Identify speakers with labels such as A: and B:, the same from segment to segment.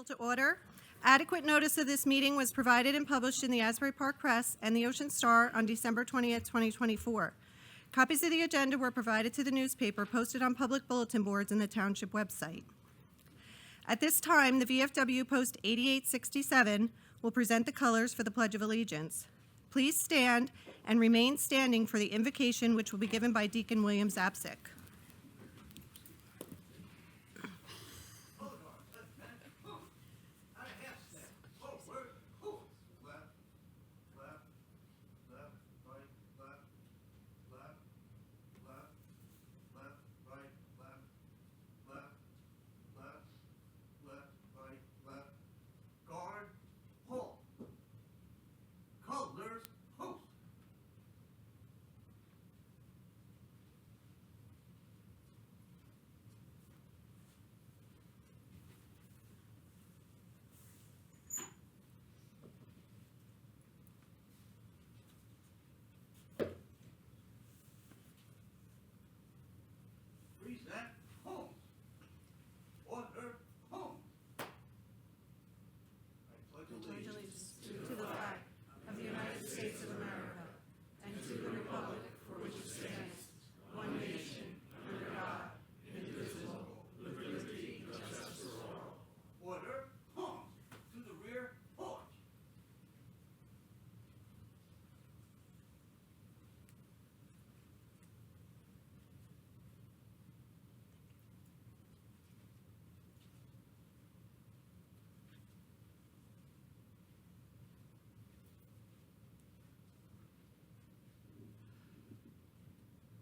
A: Council to order. Adequate notice of this meeting was provided and published in the Asbury Park Press and the Ocean Star on December 20th, 2024. Copies of the agenda were provided to the newspaper, posted on public bulletin boards and the township website. At this time, the VFW Post 8867 will present the colors for the Pledge of Allegiance. Please stand and remain standing for the invocation, which will be given by Deacon William Zapsik.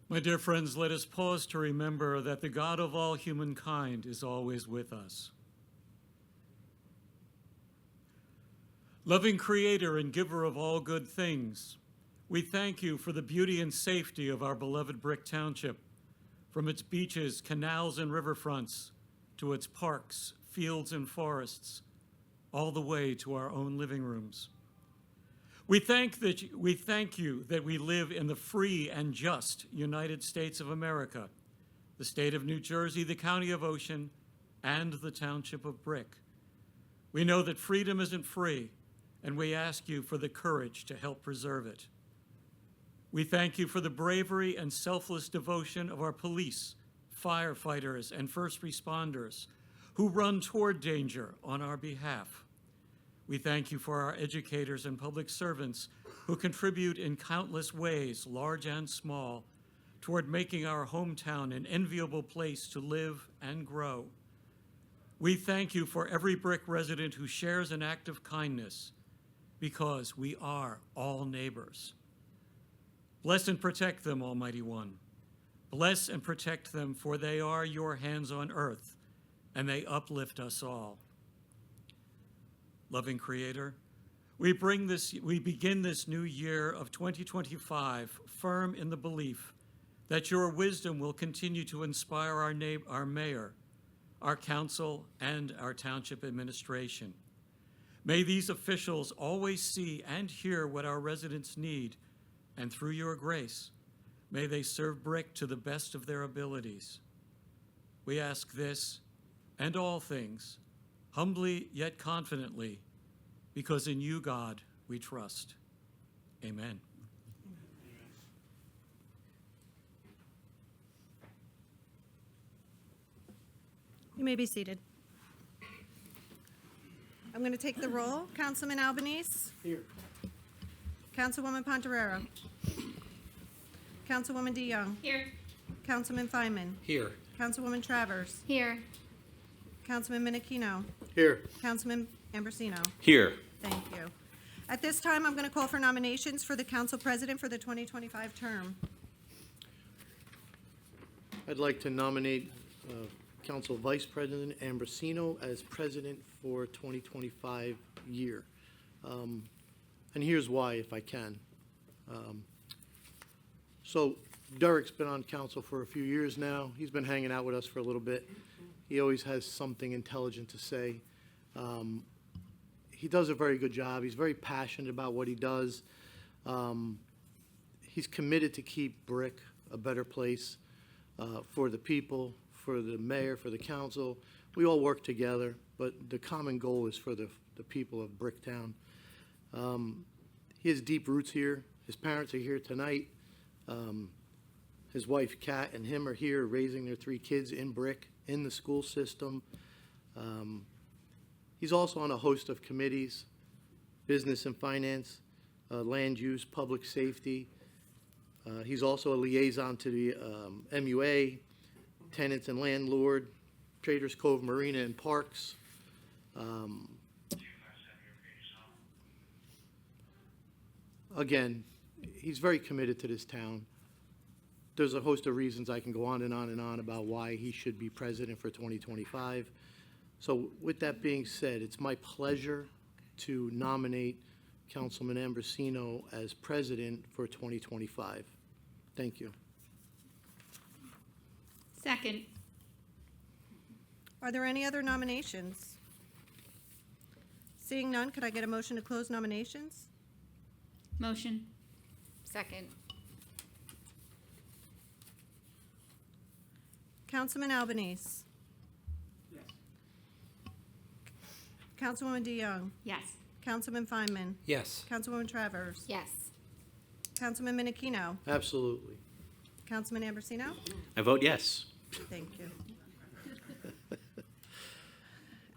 B: My dear friends, let us pause to remember that the God of all humankind is always with us. Loving Creator and Giver of all good things, we thank you for the beauty and safety of our beloved Brick Township, from its beaches, canals, and riverfronts, to its parks, fields, and forests, all the way to our own living rooms. We thank you that we live in the free and just United States of America, the state of New Jersey, the county of Ocean, and the township of Brick. We know that freedom isn't free, and we ask you for the courage to help preserve it. We thank you for the bravery and selfless devotion of our police, firefighters, and first responders who run toward danger on our behalf. We thank you for our educators and public servants who contribute in countless ways, large and small, toward making our hometown an enviable place to live and grow. We thank you for every Brick resident who shares an act of kindness, because we are all neighbors. Bless and protect them, Almighty One. Bless and protect them, for they are your hands on earth, and they uplift us all. Loving Creator, we begin this new year of 2025 firm in the belief that your wisdom will continue to inspire our mayor, our council, and our township administration. May these officials always see and hear what our residents need, and through your grace, may they serve Brick to the best of their abilities. We ask this and all things, humbly yet confidently, because in you, God, we trust. Amen.
A: You may be seated. I'm going to take the roll. Councilman Albanese.
C: Here.
A: Councilwoman Pontarero. Councilwoman DeYoung.
D: Here.
A: Councilman Feynman.
C: Here.
A: Councilwoman Travers.
D: Here.
A: Councilman Minichino.
C: Here.
A: Councilman Ambrosino.
C: Here.
A: Thank you. At this time, I'm going to call for nominations for the Council President for the 2025 term.
E: I'd like to nominate Council Vice-President Ambrosino as President for 2025 year. And here's why, if I can. So Derrick's been on council for a few years now. He's been hanging out with us for a little bit. He always has something intelligent to say. He does a very good job. He's very passionate about what he does. He's committed to keep Brick a better place for the people, for the mayor, for the council. we all work together, but the common goal is for the people of Bricktown. He has deep roots here. His parents are here tonight. His wife, Kat, and him are here raising their 3 kids in Brick, in the school system. He's also on a host of committees, business and finance, land use, public safety. He's also a liaison to the MUA, tenants and landlord, Traders Cove Marina and Parks. Again, he's very committed to this town. There's a host of reasons I can go on and on and on about why he should be president for 2025. So with that being said, it's my pleasure to nominate Councilman Ambrosino as president for 2025. Thank you.
C: Second.
A: Are there any other nominations? Seeing none, could I get a motion to close nominations?
C: Motion.
D: Second.
A: Councilman Albanese.
F: Yes.
A: Councilwoman DeYoung.
C: Yes.
A: Councilman Feinman.
F: Yes.
A: Councilwoman Travers.
D: Yes.
A: Councilman Minichino.
E: Absolutely.
A: Councilman Ambrosino.
G: I vote yes.
A: Thank you.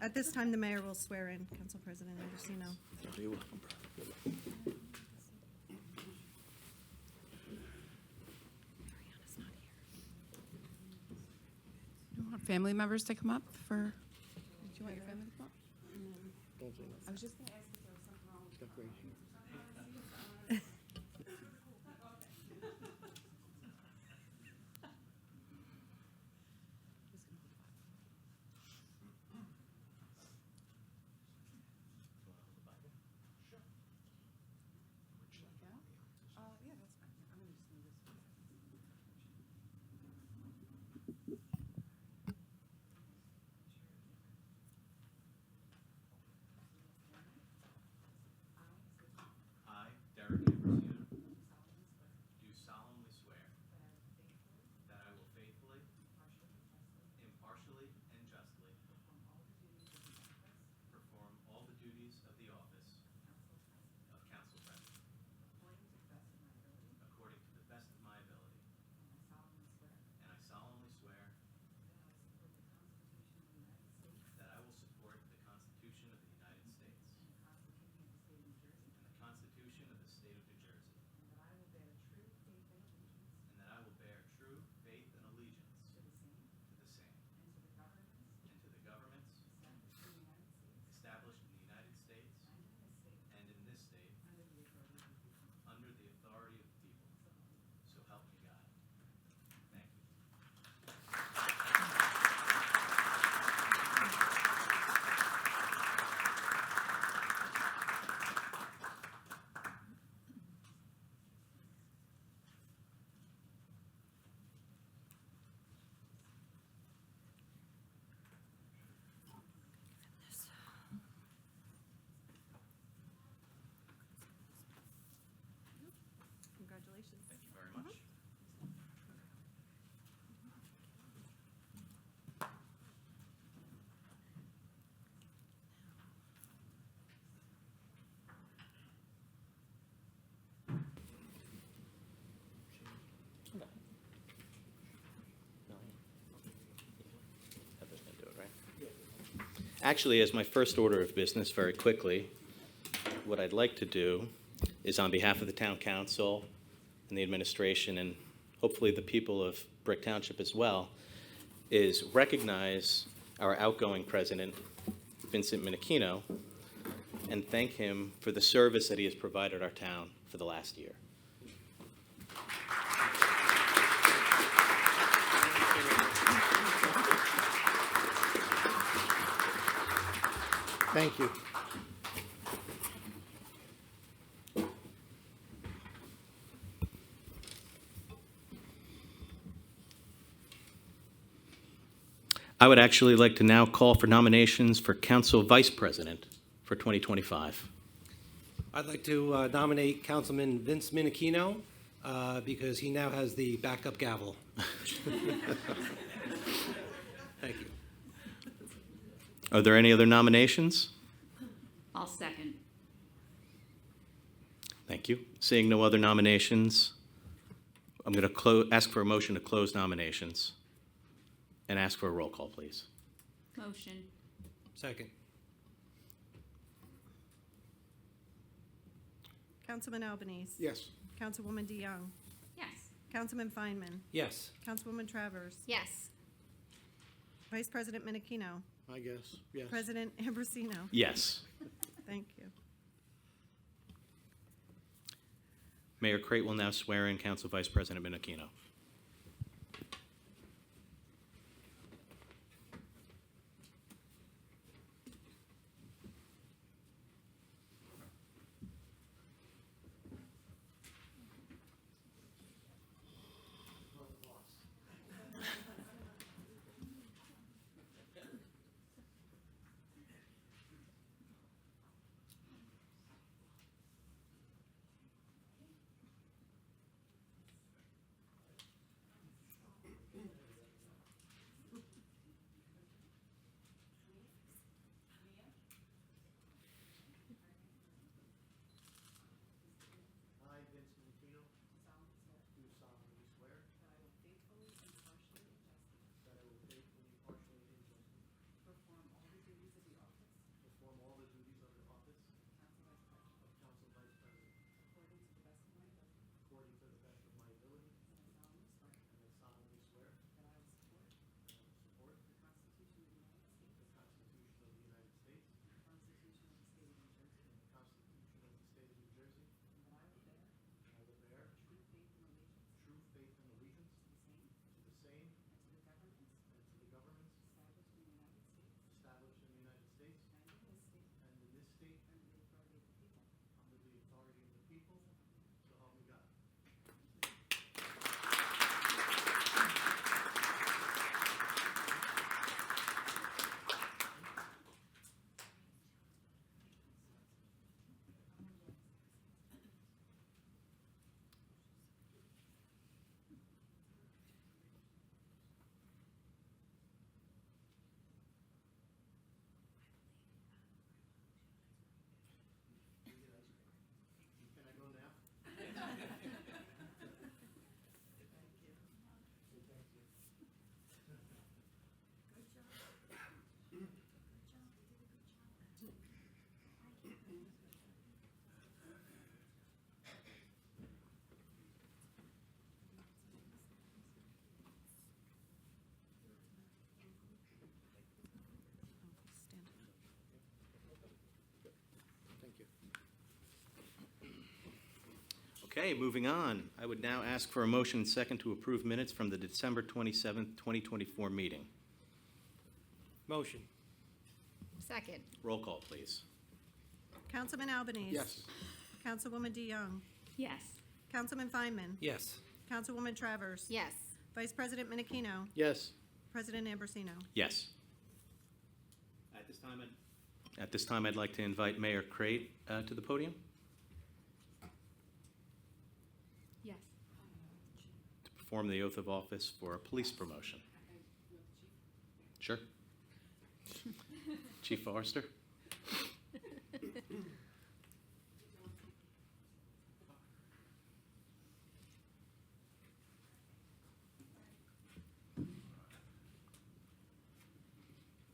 A: At this time, the mayor will swear in Council President Ambrosino.
H: Do you want family members to come up for? Do you want your family to come up?
E: Don't say nothing.
H: I was just going to ask if there was something wrong with
E: It's got great hair.
H: yeah, that's fine. I'm going to just move this.
G: I, Derrick Ambrosino, do solemnly swear that I will faithfully, impartially, and justly perform all the duties of the office of Council President according to the best of my ability. And I solemnly swear that I will support the Constitution of the United States and the Constitution of the State of New Jersey, and that I will bear true faith and allegiance to the same and to the governments established in the United States and in this state under the authority of the people. So help me God. Thank you.
A: Congratulations.
G: Thank you very much. Heather's gonna do it, right? Actually, as my first order of business, very quickly, what I'd like to do is, on behalf of the town council and the administration, and hopefully the people of Brick Township as well, is recognize our outgoing president, Vincent Minichino, and thank him for the service that he has provided our town for the last year.
E: Thank you.
G: I would actually like to now call for nominations for Council Vice President for 2025.
F: I'd like to nominate Councilman Vince Minichino because he now has the backup gavel. Thank you.
G: Are there any other nominations?
C: I'll second.
G: Thank you. Seeing no other nominations, I'm going to ask for a motion to close nominations and ask for a roll call, please.
C: Motion.
F: Second.
A: Councilman Albanese.
E: Yes.
A: Councilwoman DeYoung.
C: Yes.
A: Councilman Feinman.
F: Yes.
A: Councilwoman Travers.
C: Yes.
A: Vice President Minichino.
E: I guess, yes.
A: President Ambrosino.
G: Yes.
A: Thank you.
G: Mayor Crate will now swear in Council Vice President Minichino.
E: I, Vince Minichino, do solemnly swear that I will faithfully, impartially, and justly perform all the duties of the office of Council Vice President according to the best of my ability, and I solemnly swear that I will support the Constitution of the United States and the Constitution of the State of New Jersey, and I will bear true faith and allegiance to the same and to the governments established in the United States and in this state under the authority of the people, so help me God. Can I go now? Thank you.
G: Okay, moving on. I would now ask for a motion and second to approve minutes from the December 27th, 2024 meeting.
F: Motion.
C: Second.
G: Roll call, please.
A: Councilman Albanese.
E: Yes.
A: Councilwoman DeYoung.
C: Yes.
A: Councilman Feinman.
F: Yes.
A: Councilwoman Travers.
C: Yes.
A: Vice President Minichino.
E: Yes.
A: President Ambrosino.
G: Yes. At this time, I'd like to invite Mayor Crate to the podium
C: Yes.
G: to perform the oath of office for a police promotion. Sure. Chief Forrester.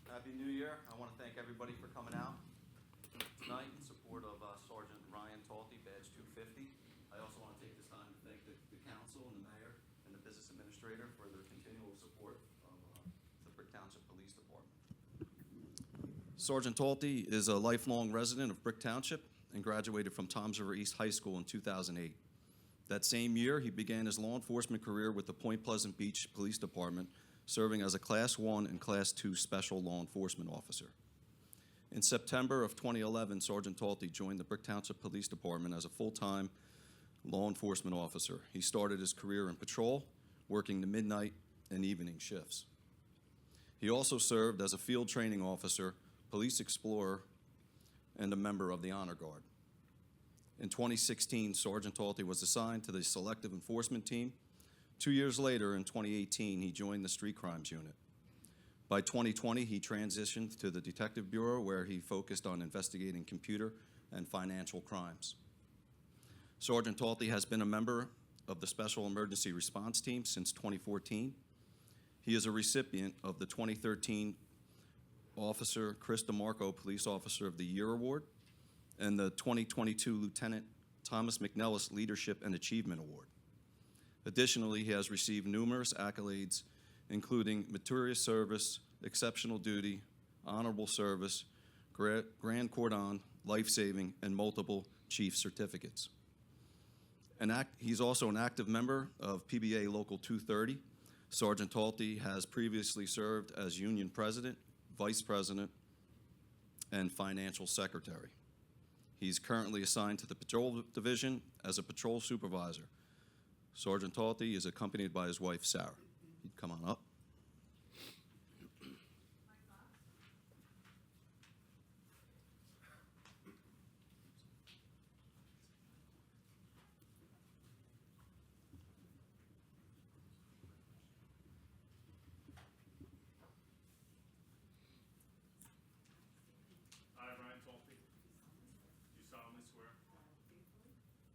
D: Happy New Year. I want to thank everybody for coming out tonight in support of Sergeant Ryan Talty, badge 250. I also want to take this time to thank the council and the mayor and the business administrator for their continual support of the Brick Township Police Department. Sergeant Talty is a lifelong resident of Brick Township and graduated from Toms River East High School in 2008. That same year, he began his law enforcement career with the Point Pleasant Beach Police Department, serving as a Class 1 and Class 2 Special Law Enforcement Officer. In September of 2011, Sergeant Talty joined the Brick Township Police Department as a full-time law enforcement officer. He started his career in patrol, working the midnight and evening shifts. He also served as a field training officer, police explorer, and a member of the Honor Guard. In 2016, Sergeant Talty was assigned to the Selective Enforcement Team. 2 years later, in 2018, he joined the Street Crimes Unit. By 2020, he transitioned to the Detective Bureau, where he focused on investigating computer and financial crimes. Sergeant Talty has been a member of the Special Emergency Response Team since 2014. He is a recipient of the 2013 Officer Chris DeMarco Police Officer of the Year Award and the 2022 Lieutenant Thomas McNellis Leadership and Achievement Award. Additionally, he has received numerous accolades, including Meritorious Service, Exceptional Duty, Honorable Service, Grand Cordon, Life Saving, and multiple Chief Certificates. He's also an active member of PBA Local 230. Sergeant Talty has previously served as Union President, Vice President, and Financial Secretary. He's currently assigned to the Patrol Division as a Patrol Supervisor. Sergeant Talty is accompanied by his wife, Sarah. He'd come on up.
I: I, Brian Talty, do solemnly swear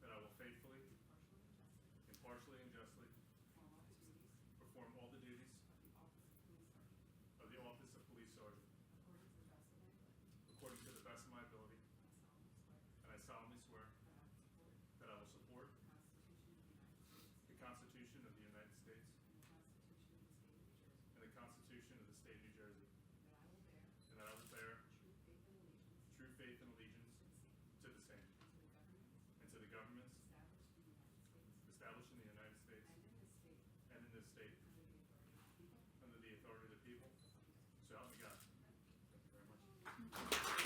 I: that I will faithfully, impartially, and justly perform all the duties of the office of Police Sergeant according to the best of my ability, and I solemnly swear that I will support the Constitution of the United States and the Constitution of the State of New Jersey, and that I will bear true faith and allegiance to the same, and to the governments established in the United States and in this state, under the authority of the people, so help me God. Thank you very much.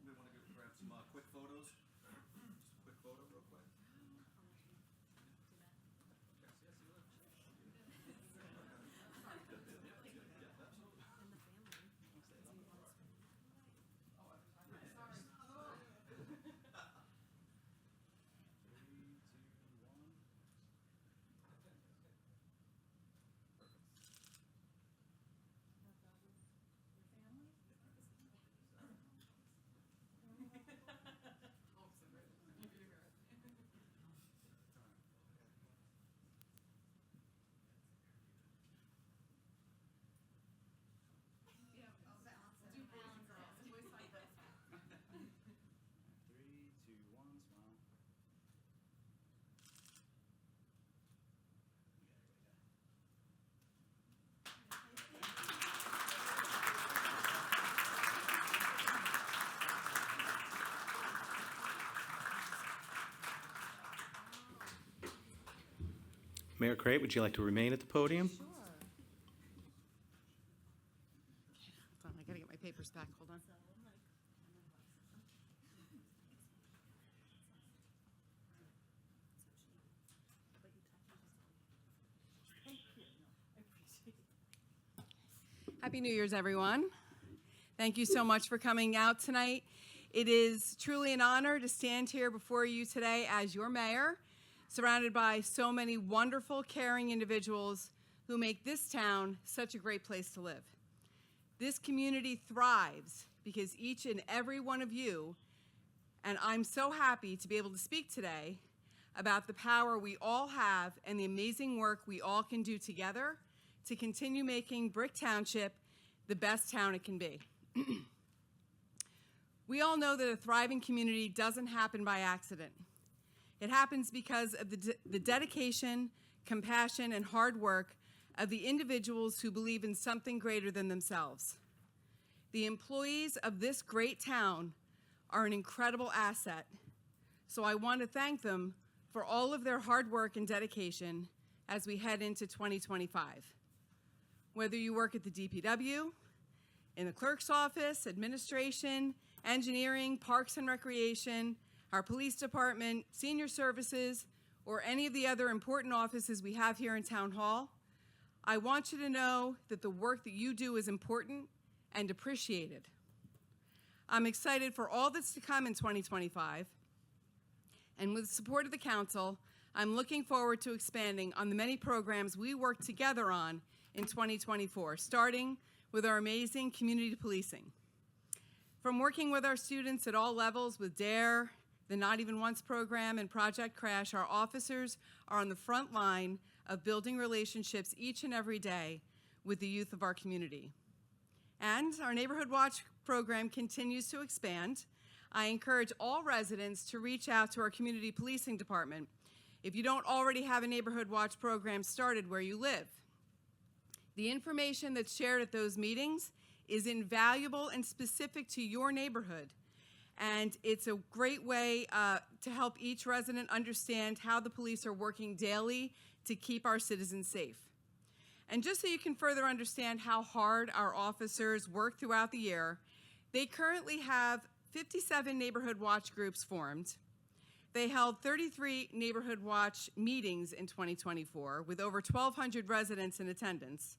D: We want to go grab some quick photos. Just a quick photo, real quick.
G: Mayor Crate, would you like to remain at the podium?
H: Hold on, I gotta get my papers back, hold on. Happy New Year's, everyone. Thank you so much for coming out tonight. It is truly an honor to stand here before you today as your mayor, surrounded by so many wonderful, caring individuals who make this town such a great place to live. This community thrives because each and every one of you, and I'm so happy to be able to speak today about the power we all have and the amazing work we all can do together to continue making Brick Township the best town it can be. We all know that a thriving community doesn't happen by accident. It happens because of the dedication, compassion, and hard work of the individuals who believe in something greater than themselves. The employees of this great town are an incredible asset, so I want to thank them for all of their hard work and dedication as we head into 2025. Whether you work at the DPW, in the clerk's office, administration, engineering, parks and recreation, our police department, senior services, or any of the other important offices we have here in Town Hall, I want you to know that the work that you do is important and appreciated. I'm excited for all that's to come in 2025, and with the support of the council, I'm looking forward to expanding on the many programs we work together on in 2024, starting with our amazing community policing. From working with our students at all levels with DARE, the Not Even Once program, and Project Crash, our officers are on the front line of building relationships each and every day with the youth of our community. And our Neighborhood Watch program continues to expand. I encourage all residents to reach out to our community policing department if you don't already have a Neighborhood Watch program started where you live. The information that's shared at those meetings is invaluable and specific to your neighborhood. And it's a great way to help each resident understand how the police are working daily to keep our citizens safe. And just so you can further understand how hard our officers work throughout the year, they currently have 57 Neighborhood Watch groups formed. They held 33 Neighborhood Watch meetings in 2024 with over 1,200 residents in attendance.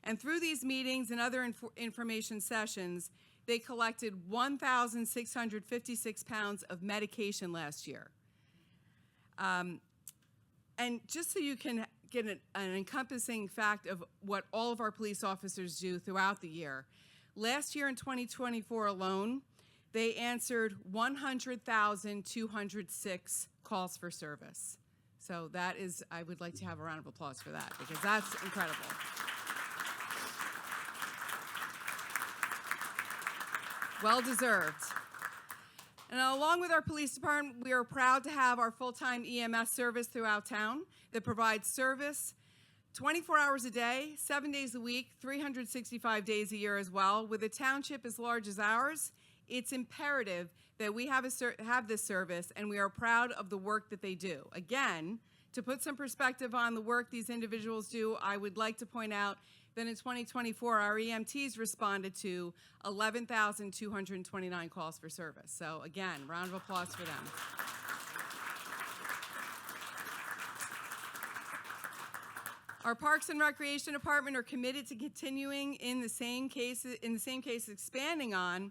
H: And through these meetings and other information sessions, they collected 1,656 pounds of medication last year. And just so you can get an encompassing fact of what all of our police officers do throughout the year, last year in 2024 alone, they answered 100,206 calls for service. So that is, I would like to have a round of applause for that, because that's incredible. Well deserved. And along with our police department, we are proud to have our full-time EMS service throughout town that provides service 24 hours a day, 7 days a week, 365 days a year as well. With a township as large as ours, it's imperative that we have this service, and we are proud of the work that they do. Again, to put some perspective on the work these individuals do, I would like to point out that in 2024, our EMTs responded to 11,229 calls for service. So again, round of applause for them. Our Parks and Recreation Department are committed to continuing in the same case expanding on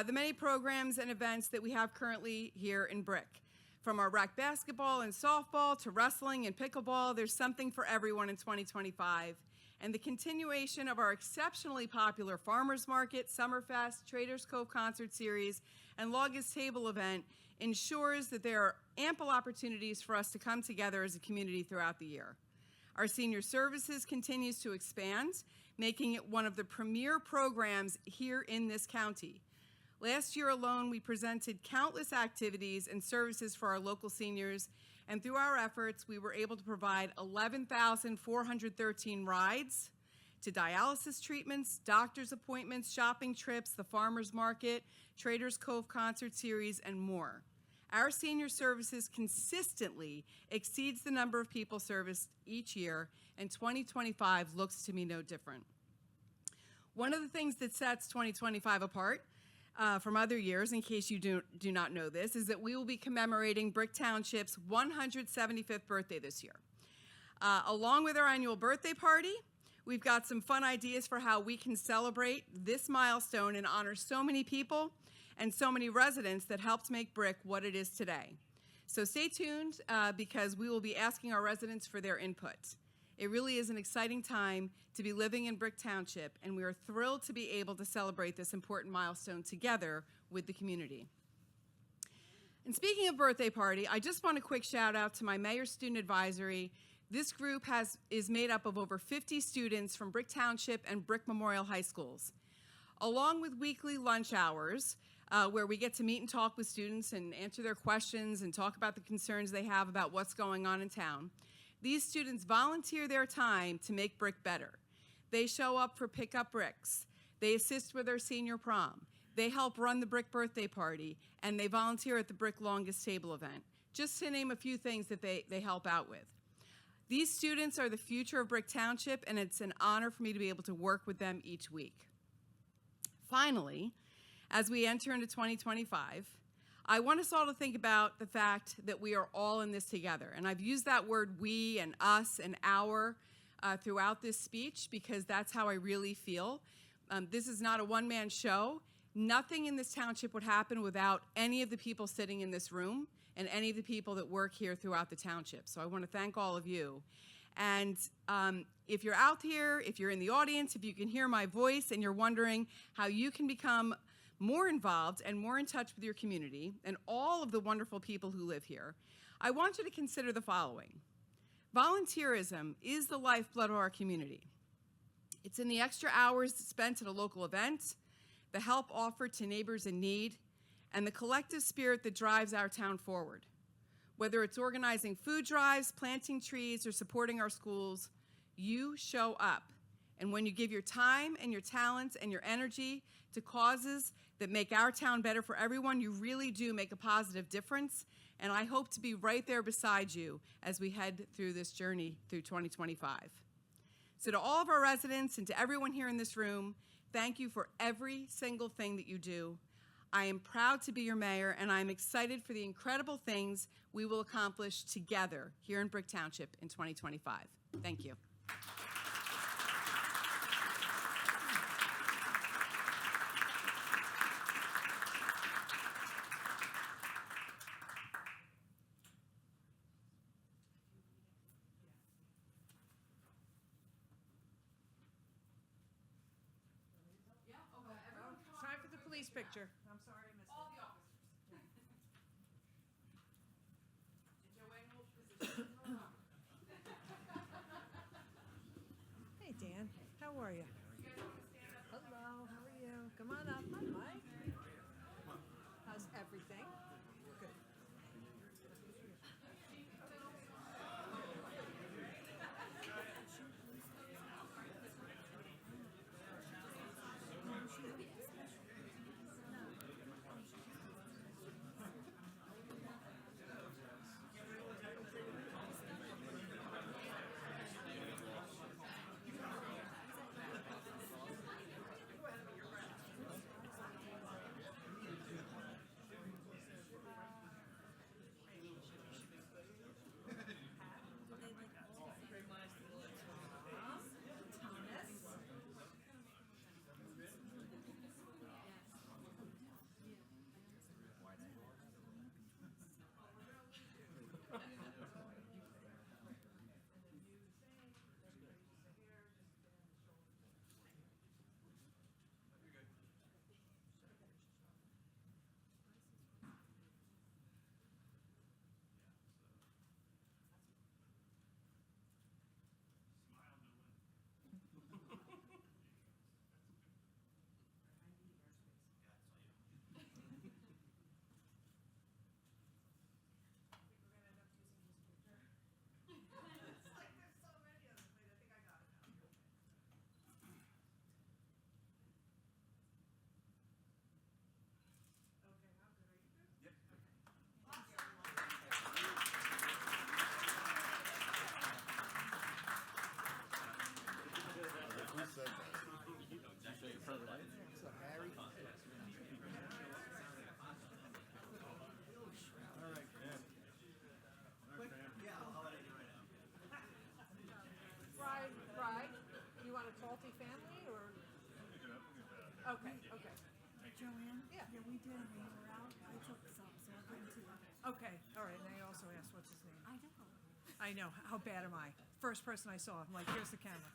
H: the many programs and events that we have currently here in Brick. From our rec basketball and softball to wrestling and pickleball, there's something for everyone in 2025. And the continuation of our exceptionally popular Farmers Market, Summerfest, Traders Cove Concert Series, and Longest Table event ensures that there are ample opportunities for us to come together as a community throughout the year. Our senior services continues to expand, making it one of the premier programs here in this county. Last year alone, we presented countless activities and services for our local seniors, and through our efforts, we were able to provide 11,413 rides to dialysis treatments, doctor's appointments, shopping trips, the farmer's market, Traders Cove Concert Series, and more. Our senior services consistently exceeds the number of people serviced each year, and 2025 looks to be no different. One of the things that sets 2025 apart from other years, in case you do not know this, is that we will be commemorating Brick Township's 175th birthday this year. Along with our annual birthday party, we've got some fun ideas for how we can celebrate this milestone and honor so many people and so many residents that helped make Brick what it is today. So stay tuned because we will be asking our residents for their input. It really is an exciting time to be living in Brick Township, and we are thrilled to be able to celebrate this important milestone together with the community. And speaking of birthday party, I just want a quick shout out to my Mayor's Student Advisory. This group is made up of over 50 students from Brick Township and Brick Memorial High Schools. Along with weekly lunch hours, where we get to meet and talk with students and answer their questions and talk about the concerns they have about what's going on in town, these students volunteer their time to make Brick better. They show up for Pick-Up Bricks. They assist with our senior prom. They help run the Brick birthday party, and they volunteer at the Brick Longest Table event, just to name a few things that they help out with. These students are the future of Brick Township, and it's an honor for me to be able to work with them each week. Finally, as we enter into 2025, I want us all to think about the fact that we are all in this together. And I've used that word we and us and our throughout this speech because that's how I really feel. This is not a one-man show. Nothing in this township would happen without any of the people sitting in this room and any of the people that work here throughout the township. So I want to thank all of you. And if you're out here, if you're in the audience, if you can hear my voice and you're wondering how you can become more involved and more in touch with your community and all of the wonderful people who live here, I want you to consider the following. Volunteerism is the lifeblood of our community. It's in the extra hours spent at a local event, the help offered to neighbors in need, and the collective spirit that drives our town forward. Whether it's organizing food drives, planting trees, or supporting our schools, you show up. And when you give your time and your talents and your energy to causes that make our town better for everyone, you really do make a positive difference. And I hope to be right there beside you as we head through this journey through 2025. So to all of our residents and to everyone here in this room, thank you for every single thing that you do. I am proud to be your mayor, and I'm excited for the incredible things we will accomplish together here in Brick Township in 2025. Thank you.
J: Time for the police picture. I'm sorry I missed
H: All
J: it.
H: the officers. And Joanne will position her up.
J: Hey, Dan. How are you? Hello. How are you? Come on up. Hi, Mike. How's everything? Good. Right. You want a Talty family or? Okay, okay.
K: Joanne?
J: Yeah.
K: Yeah, we did. We were out. I took some, so I'll bring to you.
J: Okay, all right. And they also asked what's his name.
K: I
J: I know.
K: know.
J: How bad am I? First person I saw, I'm like, here's the camera.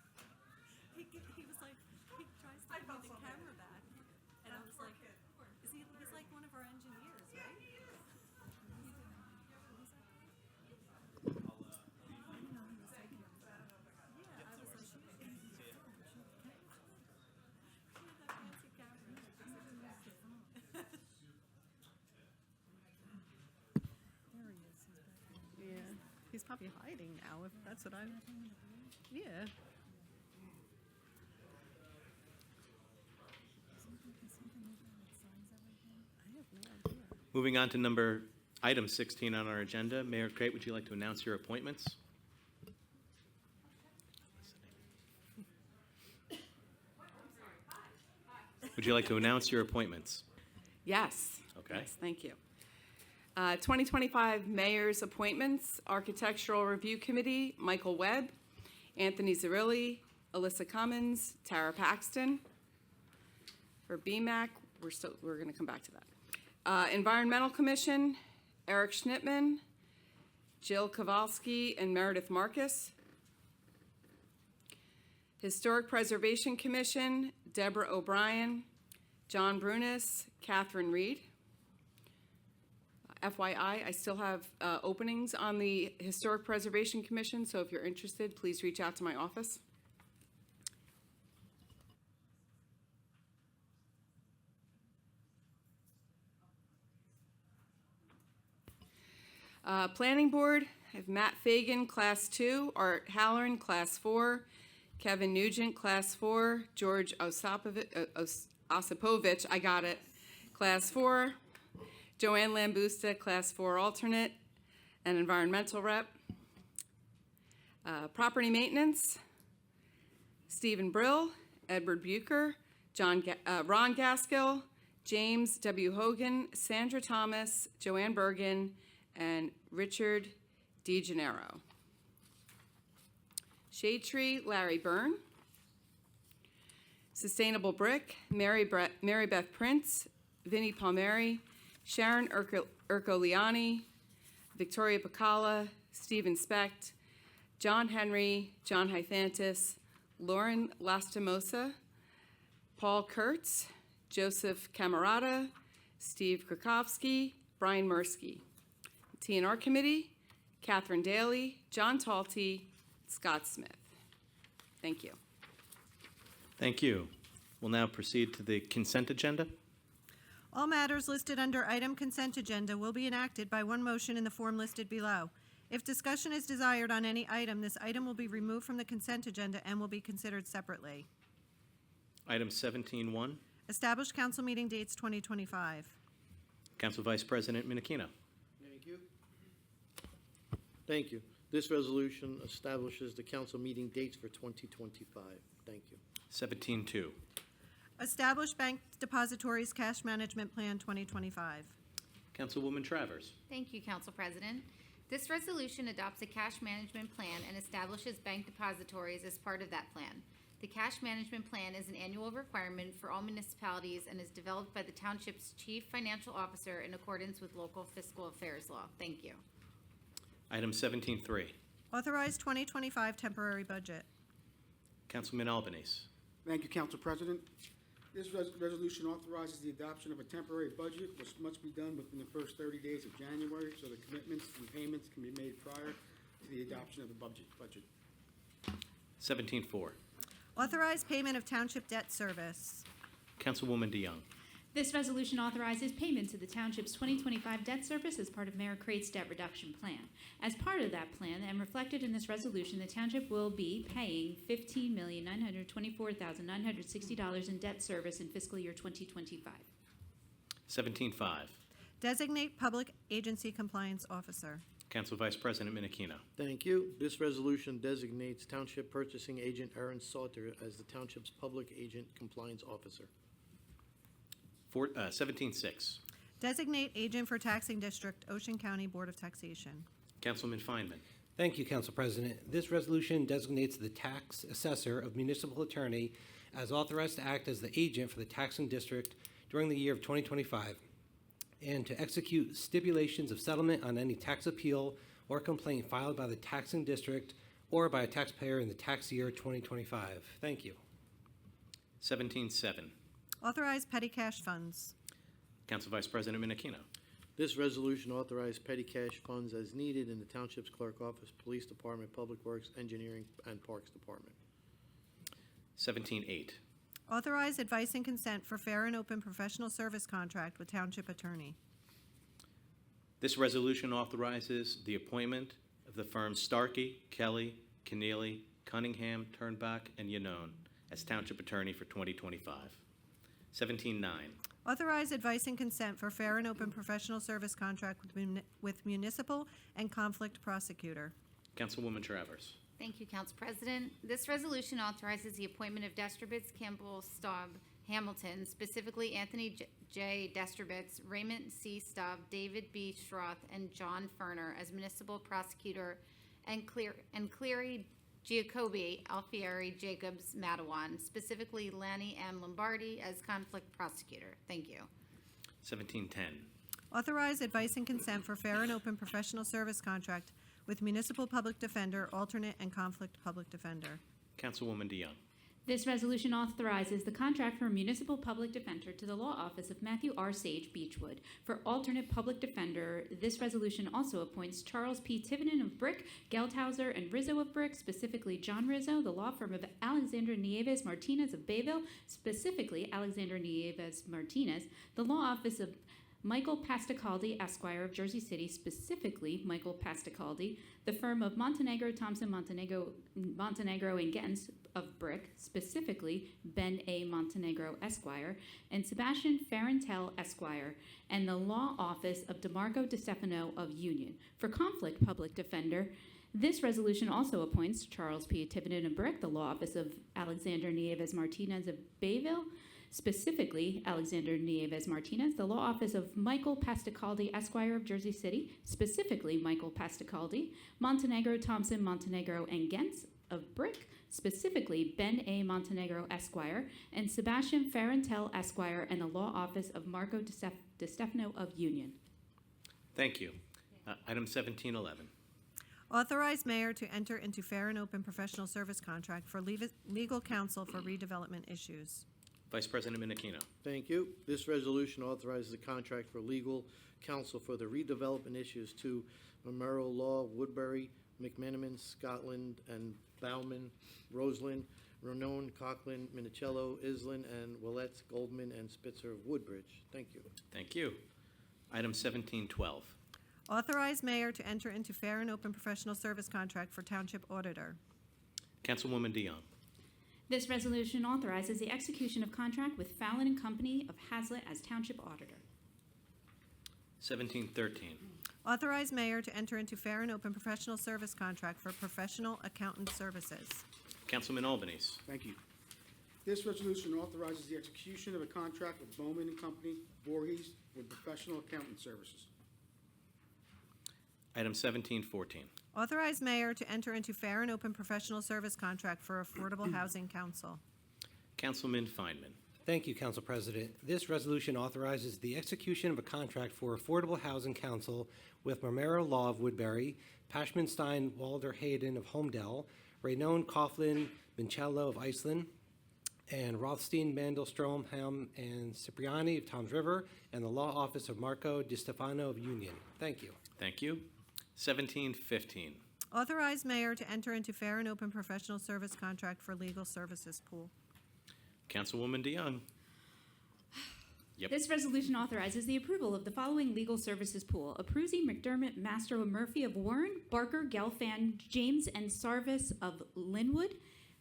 K: He was like, he tries to
J: I
K: give me
J: felt
K: the
J: so bad.
K: camera back. And I was
J: Poor
K: like,
J: kid.
K: he's like one of our engineers, right?
A: Yeah, he's probably hiding now, if that's what I'm, yeah. I have no idea.
G: Moving on to item 16 on our agenda. Mayor Crate, would you like to announce your appointments? Would you like to announce your appointments?
H: Yes.
G: Okay.
H: Yes, thank you. 2025 Mayor's Appointments, Architectural Review Committee, Michael Webb, Anthony Zarilli, Alyssa Cummins, Tara Paxton. For BMAC, we're going to come back to that. Environmental Commission, Eric Schnittman, Jill Kowalski, and Meredith Marcus. Historic Preservation Commission, Deborah O'Brien, John Brunis, Catherine Reed. FYI, I still have openings on the Historic Preservation Commission, so if you're interested, please reach out to my office. Planning Board, I have Matt Fagan, Class 2, Art Halloran, Class 4, Kevin Nugent, Class 4, George Osipovich, I got it, Class 4, Joanne Lambusta, Class 4 alternate, and environmental rep. Property maintenance, Stephen Brill, Edward Bucher, Ron Gaskill, James W. Hogan, Sandra Thomas, Joanne Bergen, and Richard DeGennaro. Shade Tree, Larry Byrne. Sustainable Brick, Mary Beth Prince, Vinnie Palmieri, Sharon Ercoliani, Victoria Pacala, Stephen Specht, John Henry, John Hythantis, Lauren Lastimosa, Paul Kurtz, Joseph Camerata, Steve Krakowski, Brian Mursky. TNR Committee, Catherine Daly, John Talty, Scott Smith. Thank you.
G: Thank you. We'll now proceed to the consent agenda.
A: All matters listed under item consent agenda will be enacted by one motion in the form listed below. If discussion is desired on any item, this item will be removed from the consent agenda and will be considered separately.
G: Item 17.1.
A: Establish council meeting dates 2025.
G: Council Vice President Minichino.
E: Thank you. This resolution establishes the council meeting dates for 2025. Thank you.
G: 17.2.
A: Establish bank depositories cash management plan 2025.
G: Councilwoman Travers.
C: Thank you, Council President. This resolution adopts a cash management plan and establishes bank depositories as part of that plan. The cash management plan is an annual requirement for all municipalities and is developed by the township's chief financial officer in accordance with local fiscal affairs law. Thank you.
G: Item 17.3.
A: Authorize 2025 temporary budget.
G: Councilman Albanese.
L: Thank you, Council President. This resolution authorizes the adoption of a temporary budget, which must be done within the first 30 days of January, so the commitments and payments can be made prior to the adoption of the budget.
G: 17.4.
A: Authorize payment of township debt service.
G: Councilwoman DeYoung.
M: This resolution authorizes payment to the Township's 2025 debt service as part of Mayor Crate's debt reduction plan. As part of that plan, and reflected in this resolution, the Township will be paying $15,924,960 in debt service in fiscal year 2025.
G: 17.5.
A: Designate public agency compliance officer.
G: Council Vice President Minichino.
E: Thank you. This resolution designates Township Purchasing Agent Aaron Salter as the Township's Public Agent Compliance Officer.
G: 17.6.
A: Designate agent for taxing district, Ocean County Board of Taxation.
G: Councilman Feinman.
F: Thank you, Council President. This resolution designates the tax assessor of municipal attorney as authorized to act as the agent for the taxing district during the year of 2025 and to execute stipulations of settlement on any tax appeal or complaint filed by the taxing district or by a taxpayer in the tax year 2025. Thank you.
G: 17.7.
A: Authorize petty cash funds.
G: Council Vice President Minichino.
E: This resolution authorized petty cash funds as needed in the Township's Clerk Office, Police Department, Public Works, Engineering, and Parks Department.
G: 17.8.
A: Authorize advice and consent for fair and open professional service contract with Township Attorney.
G: This resolution authorizes the appointment of the firms Starkey, Kelly, Keneally, Cunningham, Turnback, and Yanone as Township Attorney for 2025. 17.9.
A: Authorize advice and consent for fair and open professional service contract with municipal and conflict prosecutor.
G: Councilwoman Travers.
C: Thank you, Council President. This resolution authorizes the appointment of Destrobitz, Campbell, Staub, Hamilton, specifically Anthony J. Destrovitz, Raymond C. Stubb, David B. Schroth, and John Ferner as municipal prosecutor, and Cleary Giacobbe, Alfieri, Jacobs, Matawan, specifically Lanny M. Lombardi as conflict prosecutor. Thank you.
G: 1710.
A: Authorize advice and consent for fair and open professional service contract with municipal public defender, alternate, and conflict public defender.
G: Councilwoman DeYoung.
M: This resolution authorizes the contract for municipal public defender to the law office of Matthew R. Sage Beechwood. For alternate public defender, this resolution also appoints Charles P. Tivenin of Brick, Gelthauser, and Rizzo of Brick, specifically John Rizzo, the law firm of Alexander Nieves Martinez of Bayville, specifically Alexander Nieves Martinez, the law office of Michael Pasticaldi, Esquire of Jersey City, specifically Michael Pasticaldi, the firm of Montenegro, Thompson, Montenegro, and Gens of Brick, specifically Ben A. Montenegro, Esquire, and Sebastian Farentel, Esquire, and the law office of DeMarco DeStefano of Union. For conflict public defender, this resolution also appoints Charles P. Tivenin of Brick, the law office of Alexander Nieves Martinez of Bayville, specifically Alexander Nieves Martinez, the law office of Michael Pasticaldi, Esquire of Jersey City, specifically Michael Pasticaldi, Montenegro, Thompson, Montenegro, and Gens of Brick, specifically Ben A. Montenegro, Esquire, and Sebastian Farentel, Esquire, and the law office of Marco DeStefano of Union.
G: Thank you. Item 1711.
A: Authorize mayor to enter into fair and open professional service contract for legal counsel for redevelopment issues.
G: Vice-President Minichino.
E: Thank you. This resolution authorizes a contract for legal counsel for the redevelopment issues to Memorial Law, Woodbury, McMenamin, Scotland, and Bauman, Roseland, Renone, Coughlin, Minicello, Island, and Willets, Goldman, and Spitzer of Woodbridge. Thank you.
G: Thank you. Item 1712.
A: Authorize mayor to enter into fair and open professional service contract for township auditor.
G: Councilwoman DeYoung.
M: This resolution authorizes the execution of contract with Fallon and Company of Hazlet as township auditor.
G: 1713.
A: Authorize mayor to enter into fair and open professional service contract for professional accountant services.
G: Councilman Albanese.
L: Thank you. This resolution authorizes the execution of a contract with Bowman and Company, Voorhees, with professional accountant services.
G: Item 1714.
A: Authorize mayor to enter into fair and open professional service contract for Affordable Housing Council.
G: Councilman Feynman.
F: Thank you, Council President. This resolution authorizes the execution of a contract for Affordable Housing Council with Memorial Law of Woodbury, Pashmanstein Walder Hayden of Homedale, Raynone Coughlin Mincello of Iceland, and Rothstein Mandelstrom Ham and Cipriani of Toms River, and the law office of Marco DiStefano of Union. Thank you.
G: Thank you. 1715.
A: Authorize mayor to enter into fair and open professional service contract for legal services pool.
G: Councilwoman DeYoung. Yep.
M: This resolution authorizes the approval of the following legal services pool: Abruzzi, McDermott, Mastro, and Murphy of Warren, Barker, Gelfand, James and Sarvis of Linwood,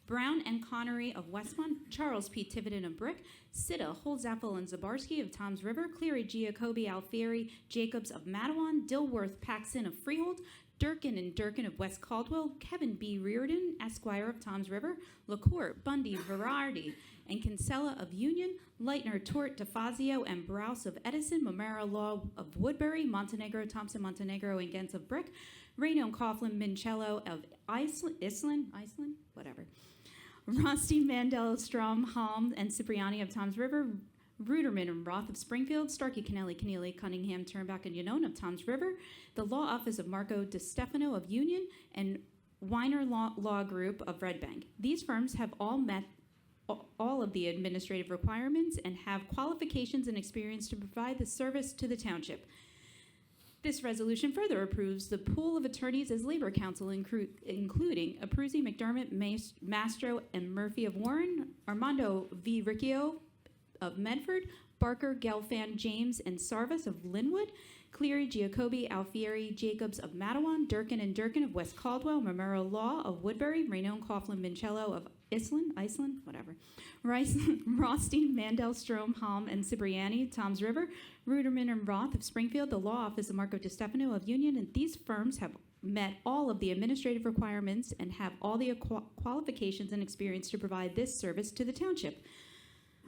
M: Brown and Connery of Westmont, Charles P. Tivenin of Brick, Sitta, Holzapfel, and Zabarski of Toms River, Cleary, Giacobbe, Alfieri, Jacobs of Matawan, Dilworth, Paxson of Freehold, Durkin and Durkin of West Caldwell, Kevin B. Reardon, Esquire of Toms River, LaCourte, Bundy, Verardi, and Kinsella of Union, Leitner, Tort, DeFazio, and Browse of Edison, Memorial Law of Woodbury, Montenegro, Thompson, Montenegro, and Gens of Brick, Raynone, Coughlin, Mincello of Iceland, whatever. Rothstein, Mandel, Strom, Halm, and Cipriani of Toms River, Ruderman and Roth of Springfield, Starkey, Kennelly, Keneally, Cunningham, Turnback, and Yanone of Toms River, the law office of Marco DiStefano of Union, and Weiner Law Group of Red Bank. These firms have all met all of the administrative requirements and have qualifications and experience to provide the service to the township. This resolution further approves the pool of attorneys as labor counsel, including Abruzzi, McDermott, Mastro, and Murphy of Warren, Armando V. Riccio of Medford, Barker, Gelfand, James, and Sarvis of Linwood, Cleary, Giacobbe, Alfieri, Jacobs of Matawan, Durkin and Durkin of West Caldwell, Memorial Law of Woodbury, Raynone, Coughlin, Mincello of Iceland, whatever. Rothstein, Mandel, Strom, Halm, and Cipriani, Toms River, Ruderman and Roth of Springfield, the law office of Marco DiStefano of Union, and these firms have met all of the administrative requirements and have all the qualifications and experience to provide this service to the township.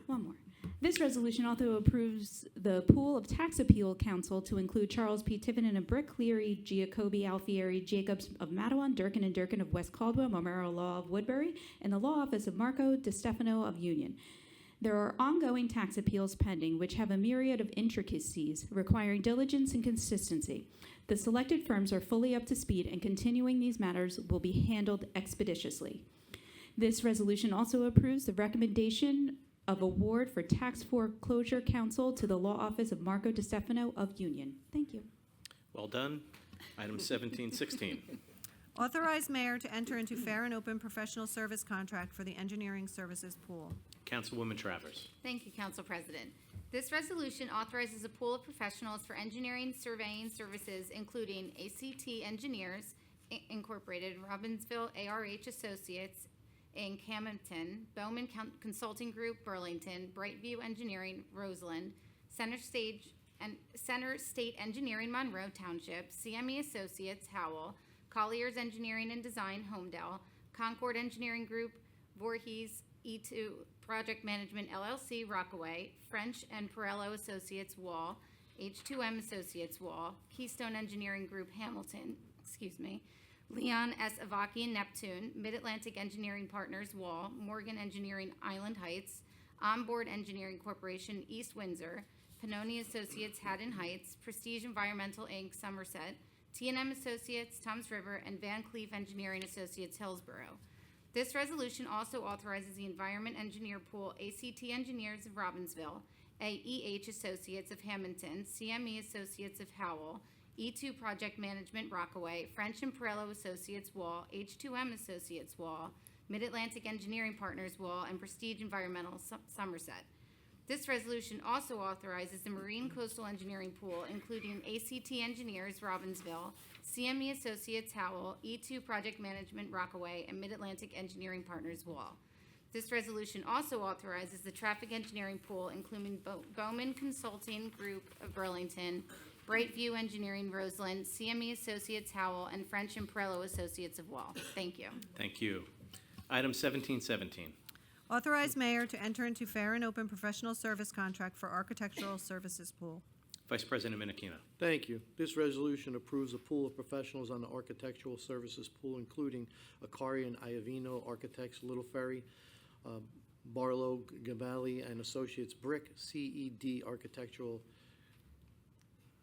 M: One more. This resolution also approves the pool of tax appeal council to include Charles P. Tiffin and Brick, Cleary, Giacobbe, Alfieri, Jacobs of Matawan, Durkin and Durkin of West Caldwell, Momero Law of Woodbury, and the law office of Marco DeStefano of Union. There are ongoing tax appeals pending, which have a myriad of intricacies requiring diligence and consistency. The selected firms are fully up to speed, and continuing these matters will be handled expeditiously. This resolution also approves the recommendation of award for tax foreclosure counsel to the law office of Marco DeStefano of Union. Thank you.
G: Well done. Item 1716.
A: Authorize mayor to enter into fair and open professional service contract for the engineering services pool.
G: Councilwoman Travers.
C: Thank you, Council President. This resolution authorizes a pool of professionals for engineering surveying services, including ACT Engineers Incorporated, Robbinsville ARH Associates, Inc., Hamilton, Bowman Consulting Group, Burlington, Brightview Engineering, Roseland, Center State Engineering, Monroe Township, CME Associates, Howell, Colliers Engineering and Design, Homedale, Concord Engineering Group, Voorhees, E2 Project Management LLC, Rockaway, French and Perello Associates, Wall, H2M Associates, Wall, Keystone Engineering Group, Hamilton, Leon S. Avaki and Neptune, Mid-Atlantic Engineering Partners, Wall, Morgan Engineering, Island Heights, Onboard Engineering Corporation, East Windsor, Pannoni Associates, Haddon Heights, Prestige Environmental, Inc., Somerset, T&M Associates, Toms River, and Van Cleef Engineering Associates, Hillsborough. This resolution also authorizes the Environment Engineer Pool, ACT Engineers of Robbinsville, AEH Associates of Hamilton, CME Associates of Howell, E2 Project Management, Rockaway, French and Perello Associates, Wall, H2M Associates, Wall, Mid-Atlantic Engineering Partners, Wall, and Prestige Environmental, Somerset. This resolution also authorizes the Marine Coastal Engineering Pool, including ACT Engineers, Robbinsville, CME Associates, Howell, E2 Project Management, Rockaway, and Mid-Atlantic Engineering Partners, Wall. This resolution also authorizes the Traffic Engineering Pool, including Bowman Consulting Group of Burlington, Brightview Engineering, Roseland, CME Associates, Howell, and French and Perello Associates of Wall. Thank you.
G: Thank you. Item 1717.
A: Authorize mayor to enter into fair and open professional service contract for architectural services pool.
G: Vice-President Minichino.
E: Thank you. This resolution approves a pool of professionals on the architectural services pool, including Akari and Iovino Architects, Little Ferry, Barlow, Gavalli, and Associates, Brick, CED Architectural,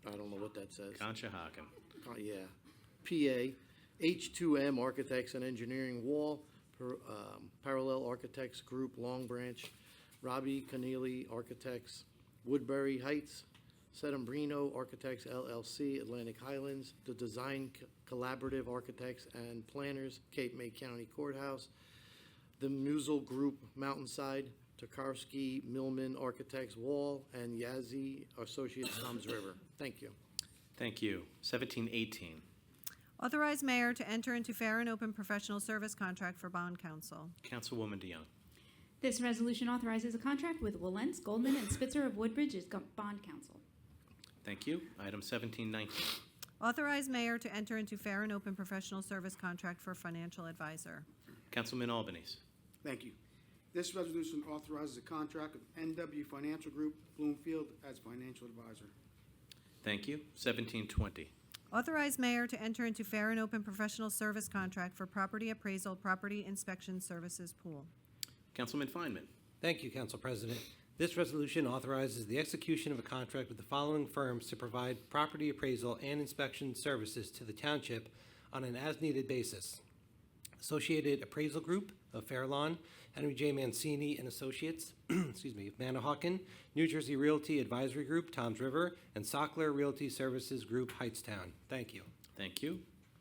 E: I don't know what that says.
G: Conshohocken.
E: Yeah. PA, H2M Architects and Engineering, Wall, Parallel Architects Group, Long Branch, Robbie Keneally Architects, Woodbury Heights, Sedembrino Architects LLC, Atlantic Highlands, The Design Collaborative Architects and Planners, Cape May County Courthouse, The Musel Group, Mountainside, Tokarski Millman Architects, Wall, and Yazzie Associates, Toms River. Thank you.
G: Thank you. 1718.
A: Authorize mayor to enter into fair and open professional service contract for bond counsel.
G: Councilwoman DeYoung.
M: This resolution authorizes a contract with Wilentz, Goldman, and Spitzer of Woodbridge as bond counsel.
G: Thank you. Item 1719.
A: Authorize mayor to enter into fair and open professional service contract for financial advisor.
G: Councilman Albanese.
L: Thank you. This resolution authorizes a contract with NW Financial Group, Bloomfield, as financial advisor.
G: Thank you. 1720.
A: Authorize mayor to enter into fair and open professional service contract for property appraisal, property inspection services pool.
G: Councilman Feynman.
F: Thank you, Council President. This resolution authorizes the execution of a contract with the following firms to provide property appraisal and inspection services to the township on an as-needed basis. Associated Appraisal Group of Fairlawn, Henry J. Mancini and Associates, Manahawkin, New Jersey Realty Advisory Group, Toms River, and Sockler Realty Services Group, Heightstown. Thank you.
G: Thank you.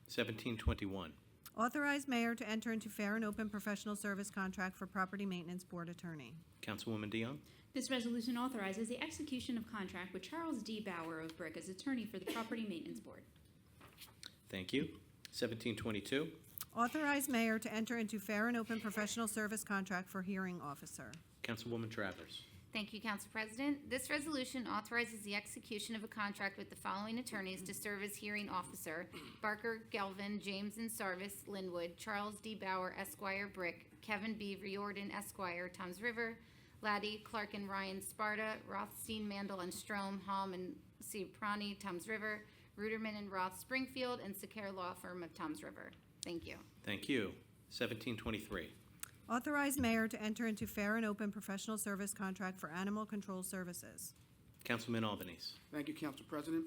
G: 1721.
A: Authorize mayor to enter into fair and open professional service contract for property maintenance board attorney.
G: Councilwoman DeYoung.
M: This resolution authorizes the execution of contract with Charles D. Bauer of Brick as attorney for the Property Maintenance Board.
G: Thank you. 1722.
A: Authorize mayor to enter into fair and open professional service contract for hearing officer.
G: Councilwoman Travers.
C: Thank you, Council President. This resolution authorizes the execution of a contract with the following attorneys to serve as hearing officer: Barker, Gelvin, James and Sarvis, Linwood, Charles D. Bauer, Esquire, Brick, Kevin B. Riordan, Esquire, Toms River, Laddie, Clark and Ryan, Sparta, Rothstein, Mandel and Strom, Halm and Ciprani, Toms River, Ruderman and Roth, Springfield, and Secure Law Firm of Toms River. Thank you.
G: Thank you. 1723.
A: Authorize mayor to enter into fair and open professional service contract for animal control services.
G: Councilman Albanese.
L: Thank you, Council President.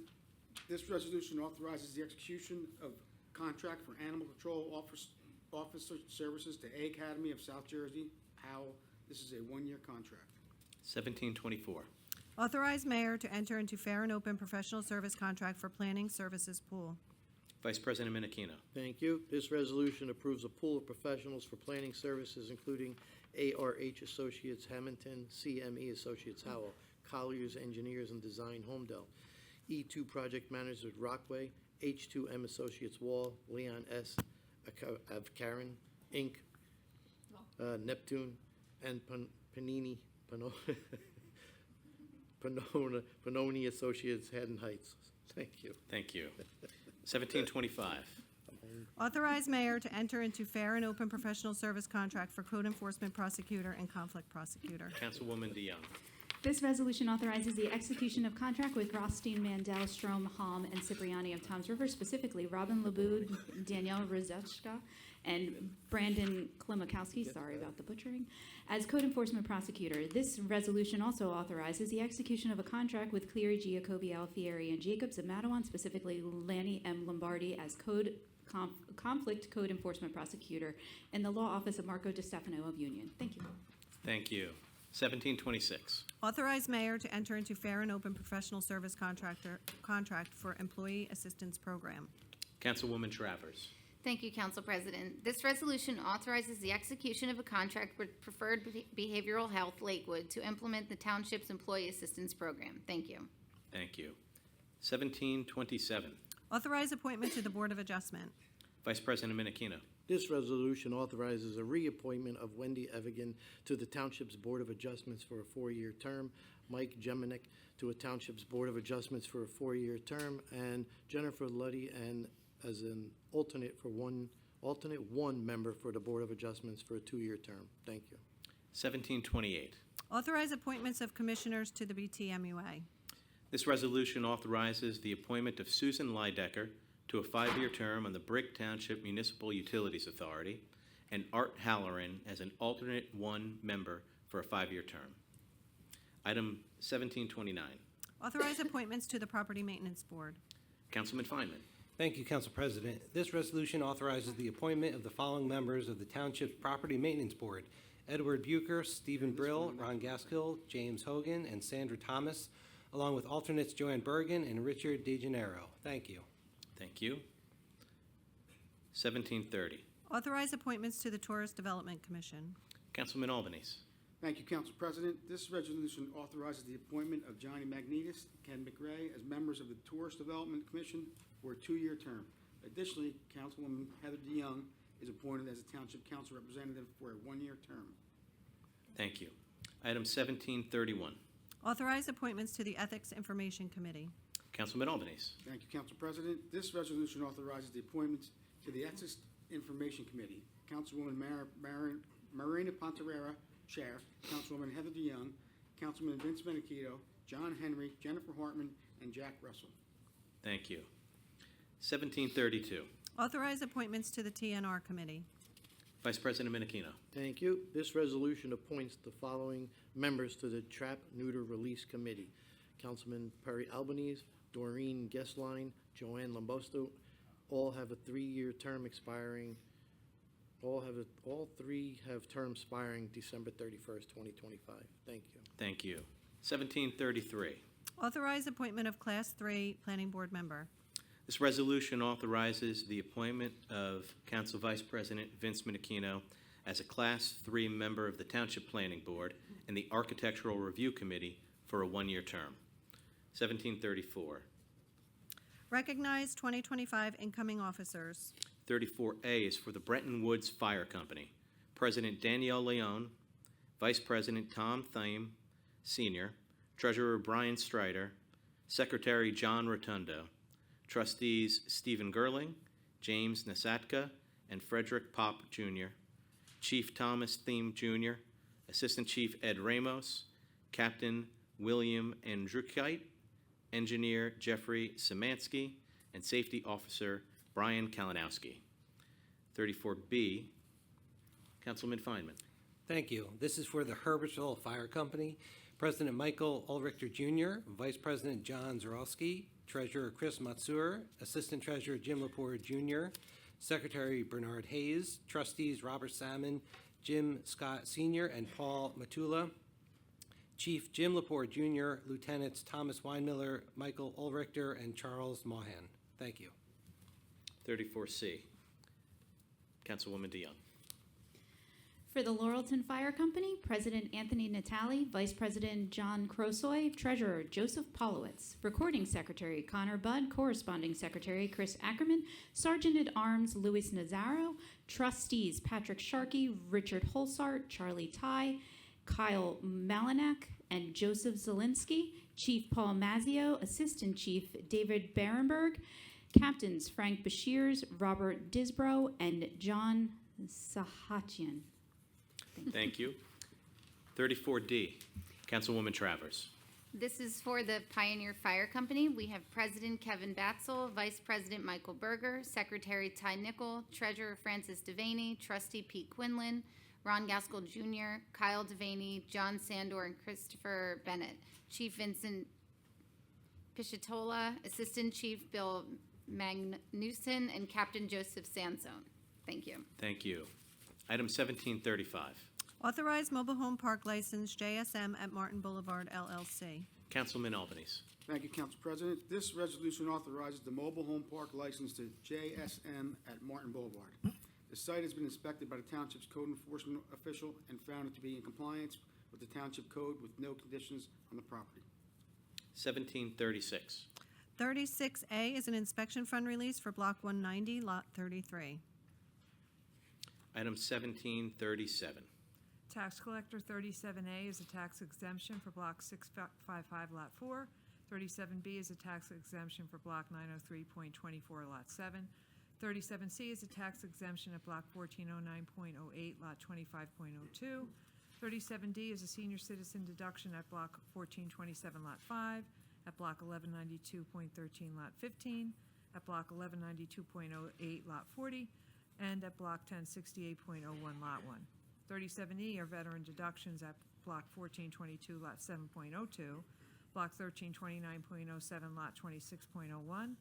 L: This resolution authorizes the execution of contract for animal control officer services to A Academy of South Jersey, Howell. This is a one-year contract.
G: 1724.
A: Authorize mayor to enter into fair and open professional service contract for planning services pool.
G: Vice President Minichino.
E: Thank you. This resolution approves a pool of professionals for planning services, including ARH Associates Hamilton, CME Associates Howell, Colliers Engineers and Design Homedale, E2 Project Managers Rockway, H2M Associates Wall, Leon S. Avkaran, Inc., Neptune, and Panini, Panoni Associates Haddon Heights. Thank you.
G: Thank you. 1725.
A: Authorize mayor to enter into fair and open professional service contract for code enforcement prosecutor and conflict prosecutor.
G: Councilwoman DeYoung.
M: This resolution authorizes the execution of contract with Rothstein, Mandel, Strom, Halm, and Cipriani of Toms River, specifically Robin Leboud, Danielle Rozechka, and Brandon Klimakowski, sorry about the butchering, as code enforcement prosecutor. This resolution also authorizes the execution of a contract with Cleary, Giacobi, Alfieri, and Jacobs of Matawan, specifically Lanny M. Lombardi, as conflict code enforcement prosecutor in the law office of Marco DiStefano of Union. Thank you.
G: Thank you. 1726.
A: Authorize mayor to enter into fair and open professional service contract for employee assistance program.
G: Councilwoman Travers.
C: Thank you, Council President. This resolution authorizes the execution of a contract with Preferred Behavioral Health Lakewood to implement the township's employee assistance program. Thank you.
G: Thank you. 1727.
A: Authorize appointment to the Board of Adjustment.
G: Vice President Minichino.
E: This resolution authorizes a reappointment of Wendy Evigan to the Township's Board of Adjustments for a four-year term, Mike Jeminek to a Township's Board of Adjustments for a four-year term, and Jennifer Luddy and as an alternate one member for the Board of Adjustments for a two-year term. Thank you.
G: 1728.
A: Authorize appointments of commissioners to the BTMUA.
G: This resolution authorizes the appointment of Susan Lydecker to a five-year term on the Brick Township Municipal Utilities Authority, and Art Halloran as an alternate one member for a five-year term. Item 1729.
A: Authorize appointments to the Property Maintenance Board.
G: Councilman Fineman.
F: Thank you, Council President. This resolution authorizes the appointment of the following members of the Township's Property Maintenance Board: Edward Bucher, Stephen Brill, Ron Gaskill, James Hogan, and Sandra Thomas, along with alternates Joanne Bergen and Richard DeGennaro. Thank you.
G: Thank you. 1730.
A: Authorize appointments to the Tourist Development Commission.
G: Councilman Albanese.
L: Thank you, Council President. This resolution authorizes the appointment of Johnny Magnetis and Ken McRae as members of the Tourist Development Commission for a two-year term. Additionally, Councilwoman Heather DeYoung is appointed as a Township Council representative for a one-year term.
G: Thank you. Item 1731.
A: Authorize appointments to the Ethics Information Committee.
G: Councilman Albanese.
L: Thank you, Council President. This resolution authorizes the appointments to the Ethics Information Committee. Councilwoman Marina Ponterera, Chair, Councilwoman Heather DeYoung, Councilman Vince Minichino, John Henry, Jennifer Hartman, and Jack Russell.
G: Thank you. 1732.
A: Authorize appointments to the TNR Committee.
G: Vice President Minichino.
E: Thank you. This resolution appoints the following members to the Trap Neuter Release Committee: Councilman Perry Albanese, Doreen Gessline, Joanne Lambosto. All have a three-year term expiring. All three have terms expiring December 31st, 2025. Thank you.
G: Thank you. 1733.
A: Authorize appointment of Class 3 Planning Board member.
G: This resolution authorizes the appointment of Council Vice President Vince Minichino as a Class 3 member of the Township Planning Board and the Architectural Review Committee for a one-year term. 1734.
A: Recognize 2025 incoming officers.
G: 34A is for the Brenton Woods Fire Company. President Danielle Leon, Vice President Tom Thame, Sr., Treasurer Brian Strider, Secretary John Rotundo, Trustees Stephen Gerling, James Nasatka, and Frederick Pop, Jr., Chief Thomas Thiem, Jr., Assistant Chief Ed Ramos, Captain William Andrukite, Engineer Jeffrey Szymanski, and Safety Officer Brian Kalinowski. 34B, Councilman Feynman.
F: Thank you. This is for the Herbertsville Fire Company. President Michael Ulrichter Jr., Vice President John Zarowski, Treasurer Chris Matsur, Assistant Treasurer Jim Lepore Jr., Secretary Bernard Hayes, Trustees Robert Salmon, Jim Scott Sr., and Paul Matula, Chief Jim Lepore Jr., Lieutenants Thomas Weinmiller, Michael Ulrichter, and Charles Mahan. Thank you.
G: 34C, Councilwoman DeYoung.
M: For the Laurelton Fire Company, President Anthony Natale, Vice President John Crosoy, Treasurer Joseph Polowitz, Recording Secretary Connor Budd, Corresponding Secretary Chris Ackerman, Sergeant at Arms Luis Nazaro, Trustees Patrick Sharkey, Richard Holsart, Charlie Ty, Kyle Malinak, and Joseph Zielinski, Chief Paul Mazzio, Assistant Chief David Berenberg, Captains Frank Bashirs, Robert Disbrow, and John Sahachian.
G: Thank you. 34D, Councilwoman Travers.
C: This is for the Pioneer Fire Company. We have President Kevin Batzel, Vice President Michael Berger, Secretary Ty Nickel, Treasurer Francis Devaney, Trustee Pete Quinlan, Ron Gaskell Jr., Kyle Devaney, John Sandor, and Christopher Bennett. Chief Vincent Pichetola, Assistant Chief Bill Magnuson, and Captain Joseph Sansone. Thank you.
G: Thank you. Item 1735.
A: Authorize mobile home park license JSM at Martin Boulevard LLC.
G: Councilman Albanese.
L: Thank you, Council President. This resolution authorizes the mobile home park license to JSM at Martin Boulevard. The site has been inspected by the Township's code enforcement official and found it to be in compliance with the Township Code with no conditions on the property.
G: 1736.
A: 36A is an inspection fund release for Block 190, Lot 33.
G: Item 1737.
J: Tax collector 37A is a tax exemption for block 655, lot 4. 37B is a tax exemption for block 903.24, lot 7. 37C is a tax exemption at block 1409.08, lot 25.02. 37D is a senior citizen deduction at block 1427, lot 5, at block 1192.13, lot 15, at block 1192.08, lot 40, and at block 1068.01, lot 1. 37E are veteran deductions at block 1422, lot 7.02, block 1329.07, lot 26.01,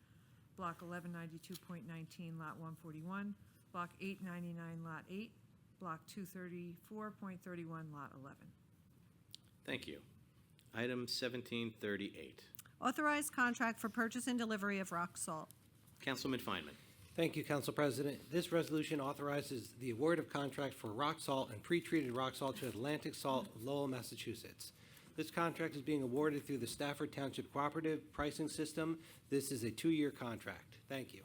J: block 1192.19, lot 141, block 899, lot 8, block 234.31, lot 11.
G: Thank you. Item 1738.
A: Authorized contract for purchase and delivery of rock salt.
G: Councilman Feynman.
F: Thank you, Council President. This resolution authorizes the award of contract for rock salt and pre-treated rock salt to Atlantic Salt of Lowell, Massachusetts. This contract is being awarded through the Stafford Township Cooperative Pricing System. This is a 2-year contract. Thank you.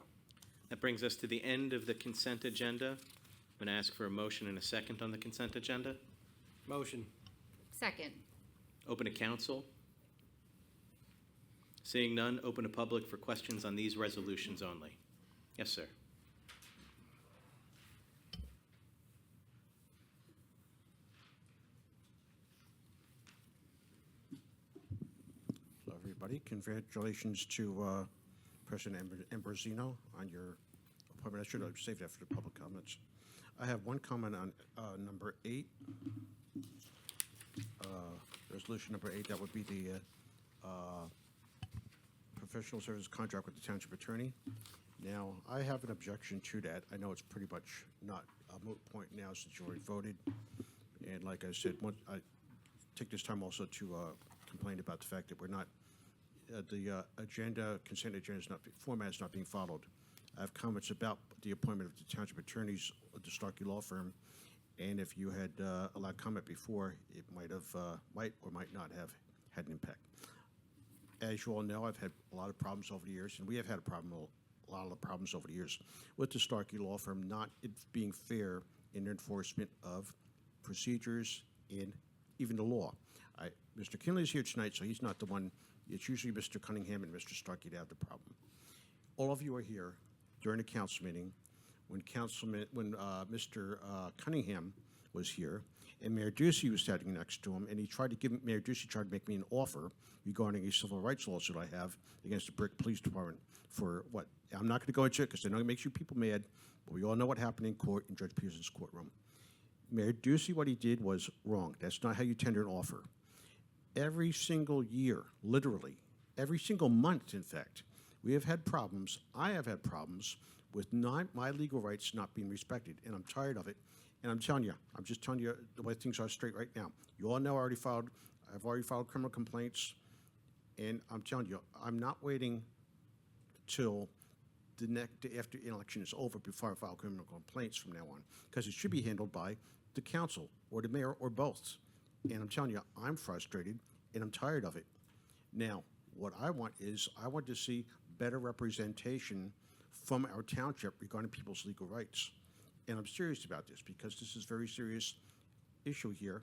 G: That brings us to the end of the consent agenda. I'm going to ask for a motion and a second on the consent agenda.
F: Motion.
C: Second.
G: Open to council. Seeing none, open to public for questions on these resolutions only. Yes, sir.
N: Hello, everybody. Congratulations to President Ambrosino on your appointment. I should have saved that for the public comments. I have one comment on number 8. Resolution number 8, that would be the professional service contract with the township attorney. Now, I have an objection to that. I know it's pretty much not a moot point now since you already voted. And like I said, I take this time also to complain about the fact that we're not, the consent agenda format is not being followed. I have comments about the appointment of the township attorneys of the Starkey Law Firm. And if you had allowed comment before, it might or might not have had an impact. As you all know, I've had a lot of problems over the years, and we have had a lot of problems over the years with the Starkey Law Firm not being fair in their enforcement of procedures and even the law. Mr. Kinley is here tonight, so he's not the one. It's usually Mr. Cunningham and Mr. Starkey that have the problem. All of you are here during the council meeting when Mr. Cunningham was here, and Mayor Ducey was sitting next to him, and Mayor Ducey tried to make me an offer regarding a civil rights lawsuit I have against the Brick Police Department for what? I'm not going to go into it because I know it makes you people mad, but we all know what happened in court in Judge Peterson's courtroom. Mayor Ducey, what he did was wrong. That's not how you tender an offer. Every single year, literally, every single month, in fact, we have had problems. I have had problems with my legal rights not being respected, and I'm tired of it. And I'm just telling you the way things are straight right now. You all know I've already filed criminal complaints, and I'm telling you, I'm not waiting till after the election is over before I file criminal complaints from now on, because it should be handled by the council or the mayor or both. And I'm telling you, I'm frustrated and I'm tired of it. Now, what I want to see better representation from our township regarding people's legal rights. And I'm serious about this because this is a very serious issue here,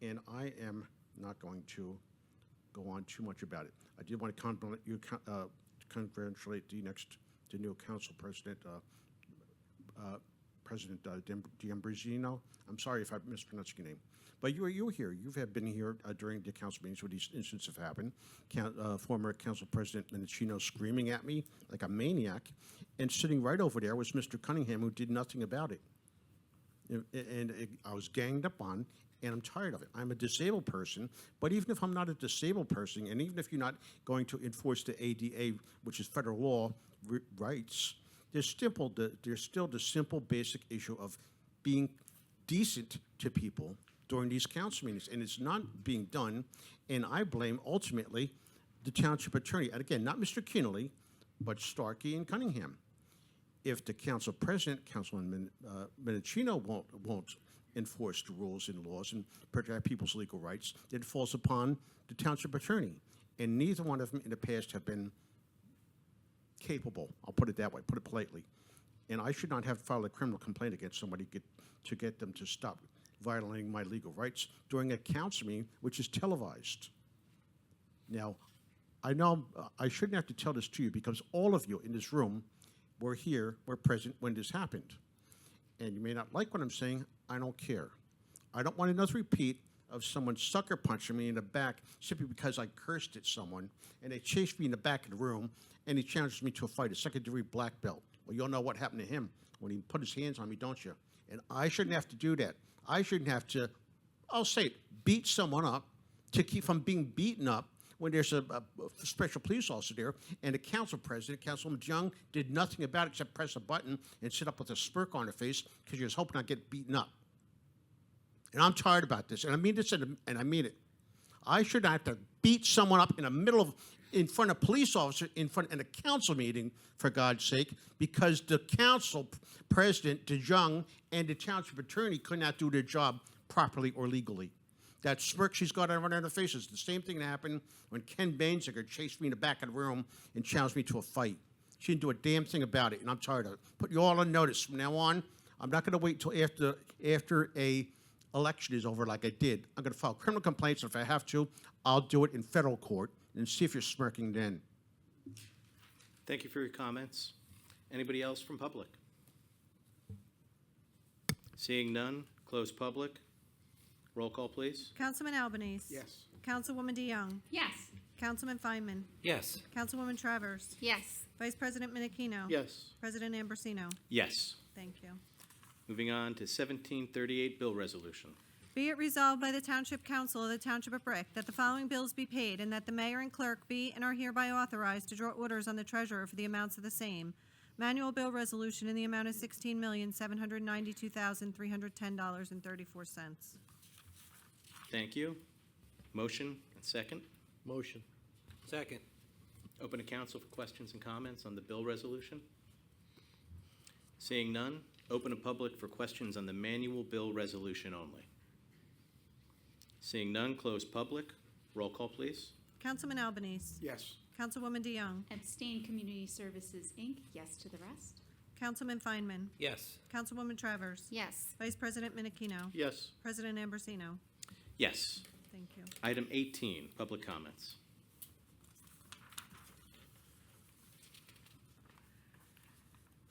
N: and I am not going to go on too much about it. I did want to congratulate the new Council President, President D'Ambrosino. I'm sorry if I mispronounced your name. But you were here. You have been here during the council meetings where these incidents have happened. Former Council President Minichino screaming at me like a maniac, and sitting right over there was Mr. Cunningham, who did nothing about it. I was ganged up on, and I'm tired of it. I'm a disabled person, but even if I'm not a disabled person, and even if you're not going to enforce the ADA, which is federal law rights, there's still the simple basic issue of being decent to people during these council meetings, and it's not being done, and I blame ultimately the township attorney, and again, not Mr. Kinnelly, but Starkey and Cunningham. If the council president, Councilman Minichino, won't enforce the rules and laws and protect people's legal rights, then it falls upon the township attorney, and neither one of them in the past have been capable. I'll put it that way, put it politely. And I should not have filed a criminal complaint against somebody to get them to stop violating my legal rights during a council meeting, which is televised. Now, I know I shouldn't have to tell this to you because all of you in this room were present when this happened. And you may not like what I'm saying, I don't care. I don't want another repeat of someone sucker punching me in the back simply because I cursed at someone, and they chased me in the back of the room, and he challenged me to a fight, a second-degree black belt. Well, you all know what happened to him when he put his hands on me, don't you? And I shouldn't have to do that. I shouldn't have to, I'll say it, beat someone up to keep from being beaten up when there's a special police officer there, and the council president, Councilwoman Young, did nothing about it except press a button and sit up with a smirk on her face because she was hoping I'd get beaten up. And I'm tired about this, and I mean this, and I mean it. I should not have to beat someone up in front of police officer, in a council meeting, for God's sake, because the council president, DeJong, and the township attorney could not do their job properly or legally. That smirk she's got on her face is the same thing that happened when Ken Bainziger chased me in the back of the room and challenged me to a fight. She didn't do a damn thing about it, and I'm tired of it. Put you all on notice. From now on, I'm not going to wait until after a election is over like I did. I'm going to file criminal complaints, and if I have to, I'll do it in federal court and see if you're smirking then.
G: Thank you for your comments. Anybody else from public? Seeing none, close public. Roll call, please.
A: Councilman Albanese.
L: Yes.
A: Councilwoman DeYoung.
M: Yes.
A: Councilman Feynman.
F: Yes.
A: Councilwoman Travers.
C: Yes.
A: Vice President Minichino.
E: Yes.
A: President Ambrosino.
G: Yes.
A: Thank you.
G: Moving on to 1738 bill resolution.
A: Be it resolved by the Township Council of the Township of Brick that the following bills be paid and that the mayor and clerk be and are hereby authorized to draw orders on the treasurer for the amounts of the same. Manual bill resolution in the amount of $16,792,310.34.
G: Thank you. Motion and second.
E: Motion.
F: Second.
G: Open to council for questions and comments on the bill resolution. Seeing none, open to public for questions on the manual bill resolution only. Seeing none, close public. Roll call, please.
A: Councilman Albanese.
L: Yes.
A: Councilwoman DeYoung.
M: Abstain Community Services, Inc., yes to the rest.
A: Councilman Feynman.
F: Yes.
A: Councilwoman Travers.
C: Yes.
A: Vice President Minichino.
E: Yes.
A: President Ambrosino.
G: Yes.
A: Thank you.
G: Item 18, public comments.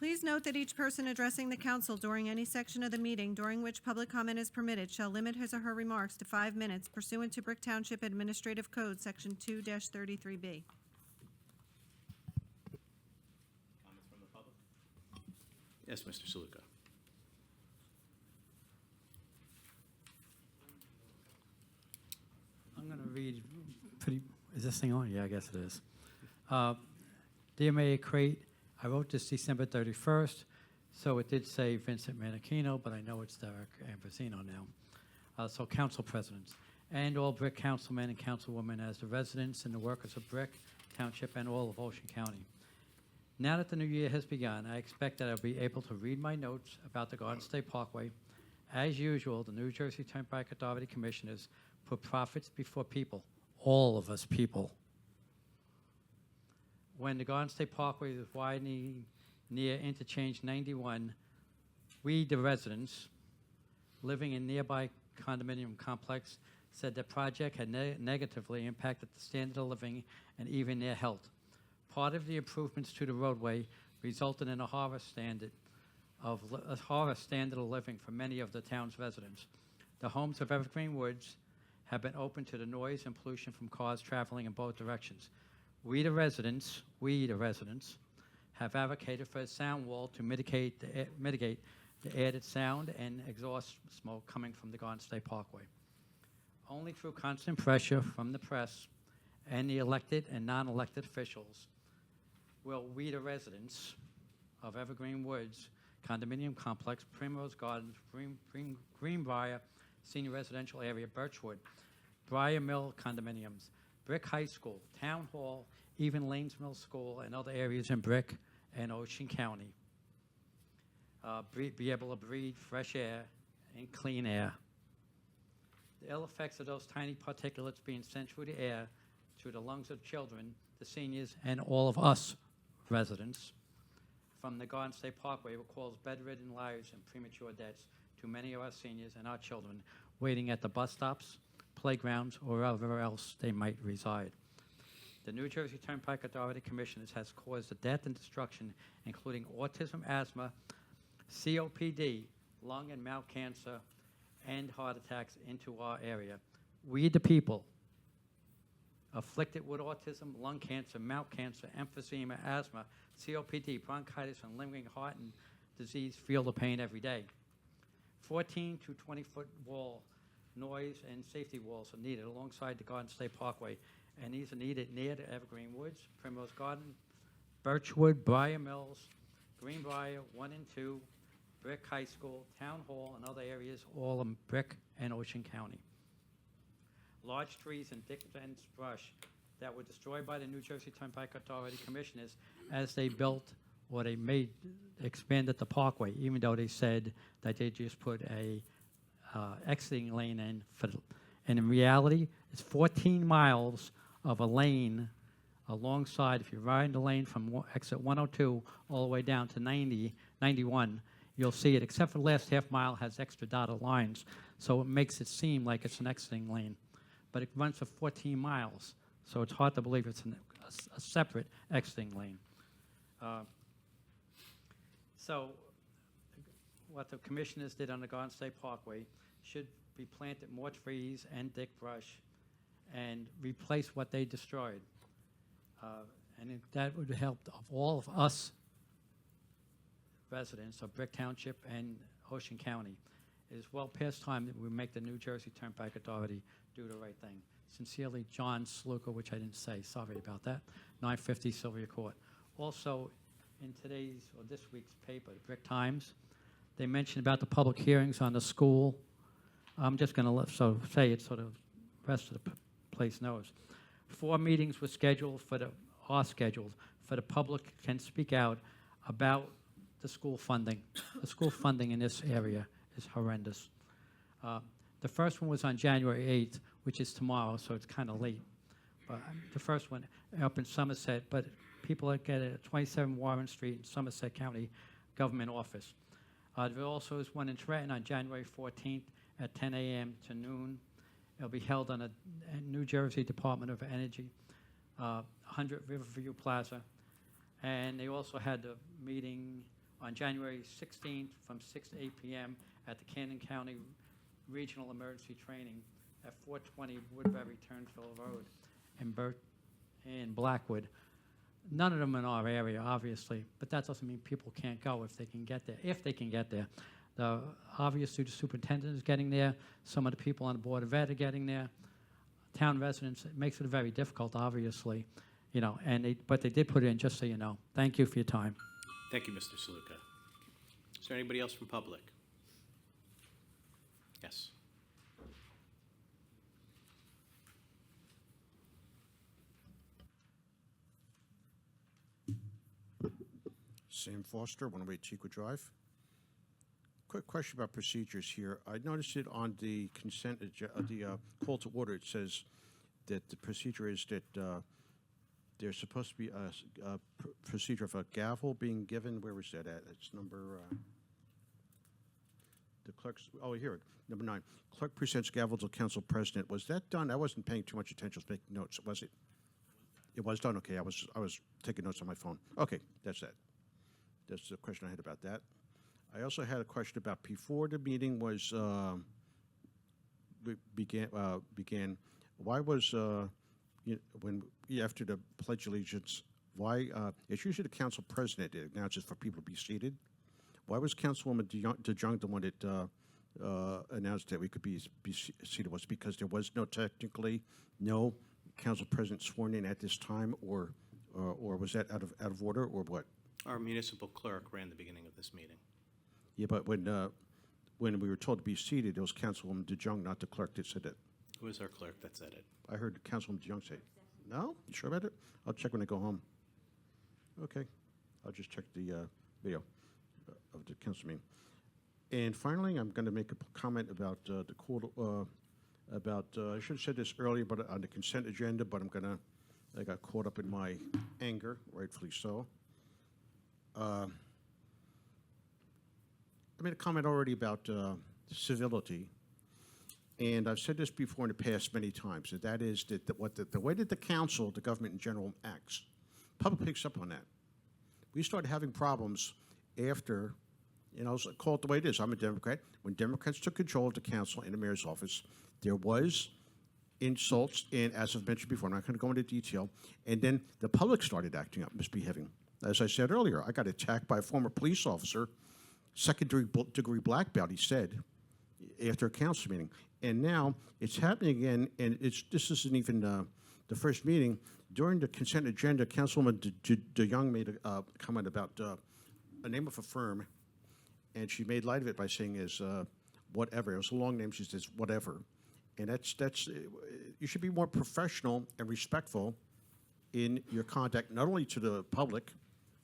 A: Please note that each person addressing the council during any section of the meeting during which public comment is permitted shall limit his or her remarks to 5 minutes pursuant to Brick Township Administrative Code, Section 2-33B.
G: Comments from the public? Yes, Mr. Saluka.
O: I'm going to read is this thing on? Yeah, I guess it is. Dear Mayor Crate, I wrote this December 31st, so it did say Vincent Minichino, but I know it's Derrick Ambrosino now. So Council Presidents and all Brick Councilmen and Councilwomen as the residents and the workers of Brick Township and all of Ocean County. Now that the new year has begun, I expect that I'll be able to read my notes about the Garden State Parkway. As usual, the New Jersey Turnpike Authority Commissioners put profits before people, all of us people. When the Garden State Parkway was widening near Interchange 91, we, the residents living in nearby condominium complex, said the project had negatively impacted the standard of living and even their health. Part of the improvements to the roadway resulted in a horror standard of living for many of the town's residents. The homes of Evergreen Woods have been open to the noise and pollution from cars traveling in both directions. We the residents, have advocated for a sound wall to mitigate the added sound and exhaust smoke coming from the Garden State Parkway. Only through constant pressure from the press and the elected and non-elected officials will we the residents of Evergreen Woods Condominium Complex, Primrose Gardens, Greenbrier Senior Residential Area, Birchwood, Briar Mill Condominiums, Brick High School, Town Hall, even Lanes Mill School, and other areas in Brick and Ocean County. Be able to breathe fresh air and clean air. The ill effects of those tiny particulates being sent through the air to the lungs of children, the seniors, and all of us residents from the Garden State Parkway will cause bedridden lives and premature deaths to many of our seniors and our children waiting at the bus stops, playgrounds, or wherever else they might reside. The New Jersey Turnpike Authority Commissioners has caused the death and destruction, including autism, asthma, COPD, lung and mouth cancer, and heart attacks into our area. We, the people, afflicted with autism, lung cancer, mouth cancer, emphysema, asthma, COPD, bronchitis, and lingering heart and disease, feel the pain every day. 14 to 20-foot wall noise and safety walls are needed alongside the Garden State Parkway, and these are needed near the Evergreen Woods, Primrose Garden, Birchwood, Briar Mills, Greenbrier 1 and 2, Brick High School, Town Hall, and other areas, all in Brick and Ocean County. Large trees and thick dense brush that were destroyed by the New Jersey Turnpike Authority Commissioners as they built or they expanded the parkway, even though they said that they just put a exiting lane in. And in reality, it's 14 miles of a lane alongside. If you're riding the lane from exit 102 all the way down to 91, you'll see it, except for the last half mile has extra dotted lines, so it makes it seem like it's an exiting lane. But it runs for 14 miles, so it's hard to believe it's a separate exiting lane. So what the commissioners did on the Garden State Parkway should be planted more trees and thick brush and replace what they destroyed. And that would help of all of us residents of Brick Township and Ocean County. It is well past time that we make the New Jersey Turnpike Authority do the right thing. Sincerely, John Sluka, which I didn't say, sorry about that, 950 Sylvia Court. Also, in today's or this week's paper, the Brick Times, they mentioned about the public hearings on the school. I'm just going to say it so the rest of the place knows. 4 meetings were scheduled are scheduled for the public can speak out about the school funding. The school funding in this area is horrendous. The first one was on January 8th, which is tomorrow, so it's kind of late. But the first one up in Somerset, but people that get it at 27 Warren Street in Somerset County Government Office. There also is one in Trenton on January 14th at 10 a.m. to noon. It'll be held on a New Jersey Department of Energy, 100 Riverview Plaza. And they also had the meeting on January 16th from 6 to 8 p.m. at the Cannon County Regional Emergency Training at 420 Woodbury Turnville Road in Blackwood. None of them in our area, obviously, but that doesn't mean people can't go if they can get there. If they can get there, obviously the superintendent is getting there. Some of the people on the Board of Ed are getting there. Town residents, it makes it very difficult, obviously, you know. But they did put it in, just so you know. Thank you for your time.
G: Thank you, Mr. Saluka. Is there anybody else from public? Yes.
N: Sam Foster, 108 Chico Drive. Quick question about procedures here. I noticed it on the consent, the call to order. It says that the procedure is that there's supposed to be a procedure of a gavel being given. Where was that at? It's number, the clerk's, oh, here, number 9. Clerk presents gavel to Council President. Was that done? I wasn't paying too much attention. I was making notes. Was it? It was done? Okay, I was taking notes on my phone. Okay, that's that. That's the question I had about that. I also had a question about before the meeting was began. Why was after the Pledge of Allegiance? Why it's usually the Council President that announces for people to be seated. Why was Councilwoman DeJong the one that announced that we could be seated? Was it because there was technically no Council President sworn in at this time, or was that out of order, or what?
G: Our municipal clerk ran the beginning of this meeting.
N: Yeah, but when we were told to be seated, it was Councilwoman DeJong, not the clerk, that said it.
G: Who was our clerk that said it?
N: I heard Councilwoman DeJong say it. No? You sure about it? I'll check when I go home. Okay. I'll just check the video of the council meeting. And finally, I'm going to make a comment about the quarter, I should have said this earlier, but on the consent agenda, but I got caught up in my anger, rightfully so. I made a comment already about civility, and I've said this before in the past many times, and that is that the way that the council, the government in general, acts, public picks up on that. We started having problems after, call it the way it is. I'm a Democrat. When Democrats took control of the council and the mayor's office, there was insults, and as I've mentioned before, I'm not going to go into detail, and then the public started acting up, misbehaving. As I said earlier, I got attacked by a former police officer, second-degree black belt, he said, after a council meeting. And now it's happening again, and this isn't even the first meeting. During the consent agenda, Councilwoman DeYoung made a comment about a name of a firm, and she made light of it by saying is whatever. It was a long name. She says whatever. And that's you should be more professional and respectful in your contact, not only to the public,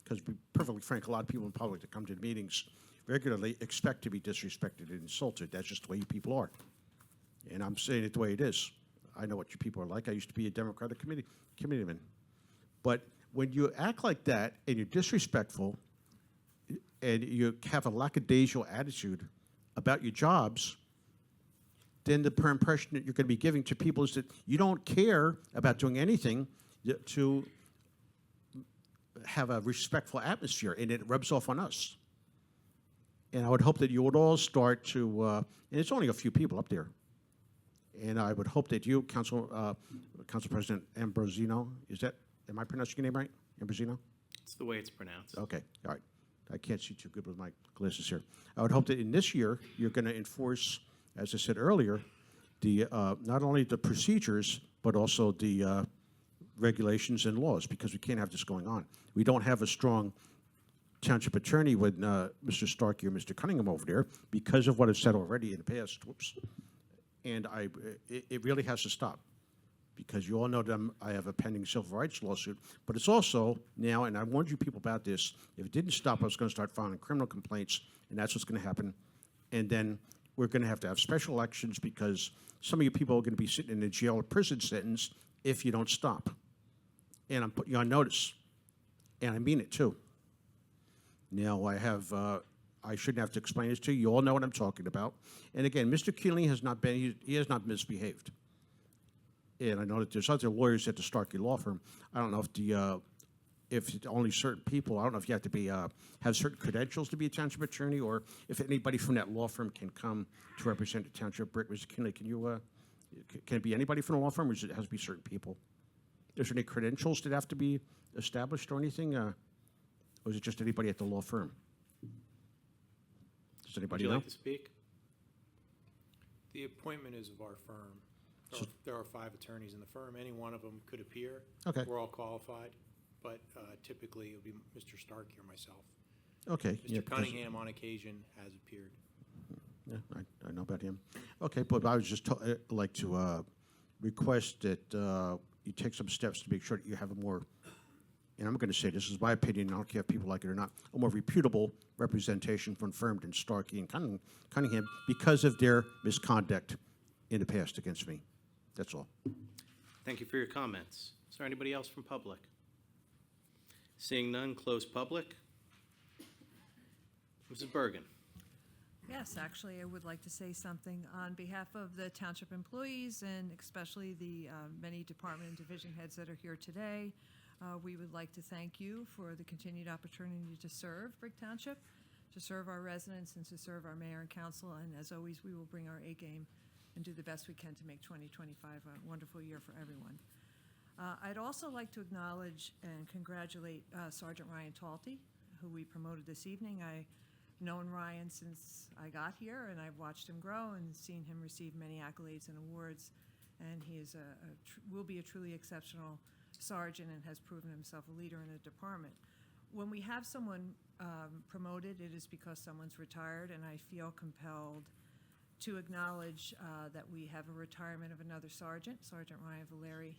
N: because to be perfectly frank, a lot of people in public that come to the meetings regularly expect to be disrespected and insulted. That's just the way you people are. And I'm saying it the way it is. I know what you people are like. I used to be a Democratic committeeman. But when you act like that and you're disrespectful and you have a lackadaisical attitude about your jobs, then the impression that you're going to be giving to people is that you don't care about doing anything to have a respectful atmosphere, and it rubs off on us. And I would hope that you would all start to, and it's only a few people up there, and I would hope that you, Council President Ambrosino, am I pronouncing your name right? Ambrosino?
G: It's the way it's pronounced.
N: Okay, all right. I can't see too good with my glasses here. I would hope that in this year, you're going to enforce, as I said earlier, the not only the procedures, but also the regulations and laws, because we can't have this going on. We don't have a strong township attorney with Mr. Starkey or Mr. Cunningham over there because of what I've said already in the past. Whoops. And it really has to stop, because you all know that I have a pending civil rights lawsuit, but it's also now, and I warned you people about this, if it didn't stop, I was going to start filing criminal complaints, and that's what's going to happen. And then we're going to have special elections, because some of you people are going to be sitting in a jail or prison sentence if you don't stop. And I'm putting you on notice, and I mean it too. Now, I shouldn't have to explain this to you. You all know what I'm talking about. And again, Mr. Keeling has not he has not misbehaved. And I know that there's other lawyers at the Starkey Law Firm. I don't know if if it's only certain people, I don't know if you have to be, have certain credentials to be a township attorney, or if anybody from that law firm can come to represent the township. Brick, Mr. Kinley, can you, can it be anybody from the law firm, or does it have to be certain people? Is there any credentials that have to be established or anything, or is it just anybody at the law firm? Does
G: Would
N: anybody
G: you
N: know?
G: like to speak?
P: The appointment is of our firm. There are 5 attorneys in the firm. Any one of them could appear.
N: Okay.
P: We're all qualified, but typically it would be Mr. Stark or myself.
N: Okay. yeah,
P: Mr.
N: because-
P: Cunningham on occasion has appeared.
N: Yeah, I know about him. Okay, but I was just like to request that you take some steps to make sure that you have a more, and I'm going to say this is my opinion, I don't care if people like it or not, a more reputable representation from firm than Starkey and Cunningham because of their misconduct in the past against me. That's all.
G: Thank you for your comments. Is there anybody else from public? Seeing none, close public. Mrs. Bergen.
J: Yes, actually, I would like to say something on behalf of the township employees and especially the many department and division heads that are here today. We would like to thank you for the continued opportunity to serve Brick Township, to serve our residents, and to serve our mayor and council. And as always, we will bring our A game and do the best we can to make 2025 a wonderful year for everyone. I'd also like to acknowledge and congratulate Sergeant Ryan Talty, who we promoted this evening. I've known Ryan since I got here, and I've watched him grow and seen him receive many accolades and awards. And he is will be a truly exceptional sergeant and has proven himself a leader in the department. When we have someone promoted, it is because someone's retired, and I feel compelled to acknowledge that we have a retirement of another sergeant, Sergeant Ryan Valeri,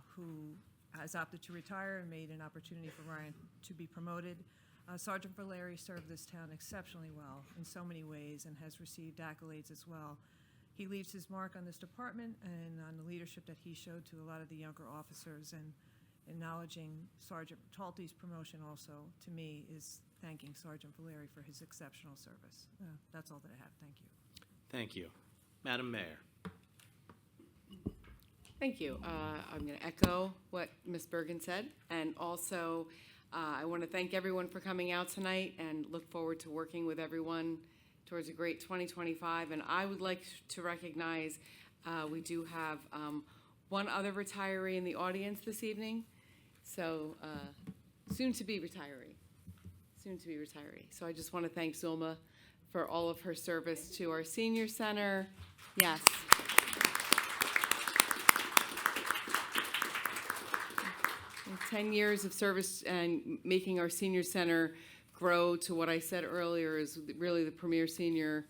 J: who has opted to retire and made an opportunity for Ryan to be promoted. Sergeant Valeri served this town exceptionally well in so many ways and has received accolades as well. He leaves his mark on this department and on the leadership that he showed to a lot of the younger officers, and acknowledging Sergeant Talty's promotion also, to me, is thanking Sergeant Valeri for his exceptional service. That's all that I have. Thank you.
G: Thank you. Madam Mayor.
H: Thank you. I'm going to echo what Ms. Bergen said, and also I want to thank everyone for coming out tonight and look forward to working with everyone towards a great 2025. And I would like to recognize we do have one other retiree in the audience this evening, so soon to be retiree. So I just want to thank Zulma for all of her service to our senior center. Yes. And 10 years of service and making our senior center grow to what I said earlier is really the premier senior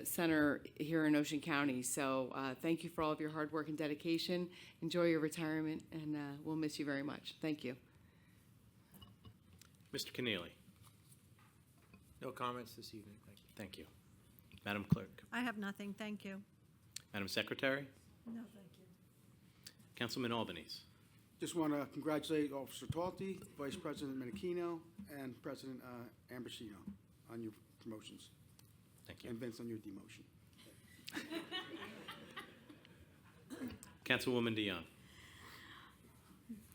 H: center here in Ocean County. So thank you for all of your hard work and dedication. Enjoy your retirement, and we'll miss you very much. Thank you.
G: Mr. Keneally.
P: No comments this evening. Thank you.
G: Thank you. Madam Clerk.
A: I have nothing, thank you.
G: Madam Secretary.
J: No, thank you.
G: Councilman Albanese.
L: Just want to congratulate Officer Talty, Vice-President Minichino, and President Ambrosino on your promotions.
G: Thank you.
L: And Vince on your demotion.
G: Councilwoman Dion.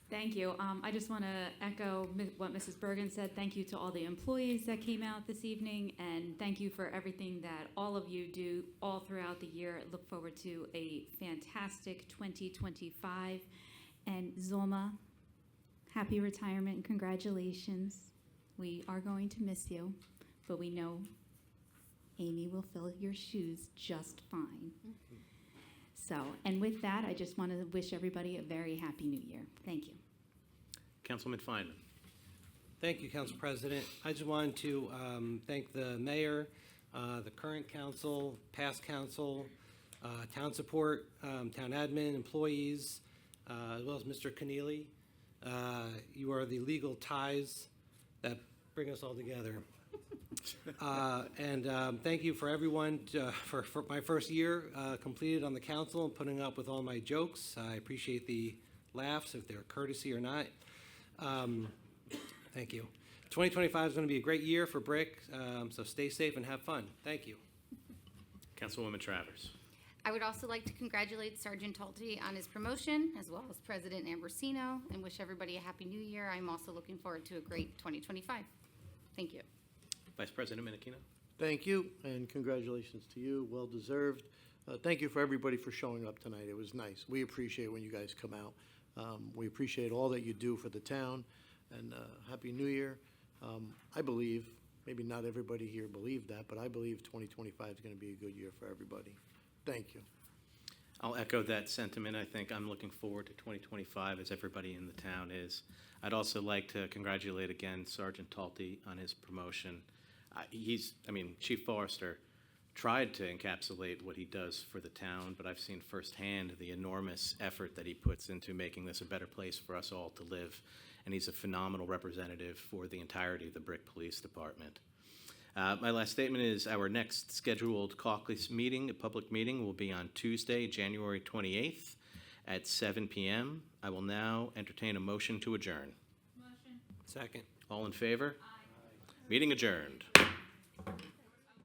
M: Thank you. I just want to echo what Mrs. Bergen said. Thank you to all the employees that came out this evening, and thank you for everything that all of you do all throughout the year. I look forward to a fantastic 2025. And Zulma, happy retirement and congratulations. We are going to miss you, but we know Amy will fill your shoes just fine. So, and with that, I just want to wish everybody a very happy new year. Thank you.
G: Councilman Feynman.
F: Thank you, Council President. I just wanted to thank the mayor, the current council, past council, town support, town admin, employees, as well as Mr. Keneally. You are the legal ties that bring us all together. And thank you for everyone for my first year completed on the council and putting up with all my jokes. I appreciate the laughs, if they're courtesy or not. Thank you. 2025 is going to be a great year for Brick, so stay safe and have fun. Thank you.
G: Councilwoman Travers.
C: I would also like to congratulate Sergeant Talty on his promotion, as well as President Ambrosino, and wish everybody a happy new year. I'm also looking forward to a great 2025. Thank you.
G: Vice President Minichino.
E: Thank you, and congratulations to you, well-deserved. Thank you for everybody for showing up tonight. It was nice. We appreciate when you guys come out. We appreciate all that you do for the town, and Happy New Year. I believe, maybe not everybody here believed that, but I believe 2025 is going to be a good year for everybody. Thank you.
G: I'll echo that sentiment. I think I'm looking forward to 2025, as everybody in the town is. I'd also like to congratulate again Sergeant Talty on his promotion. Chief Forrester tried to encapsulate what he does for the town, but I've seen firsthand the enormous effort that he puts into making this a better place for us all to live. And he's a phenomenal representative for the entirety of the Brick Police Department. My last statement is our next scheduled caucus meeting, a public meeting, will be on Tuesday, January 28th at 7 p.m. I will now entertain a motion to adjourn.
F: Second.
G: All in favor? Aye. Meeting adjourned.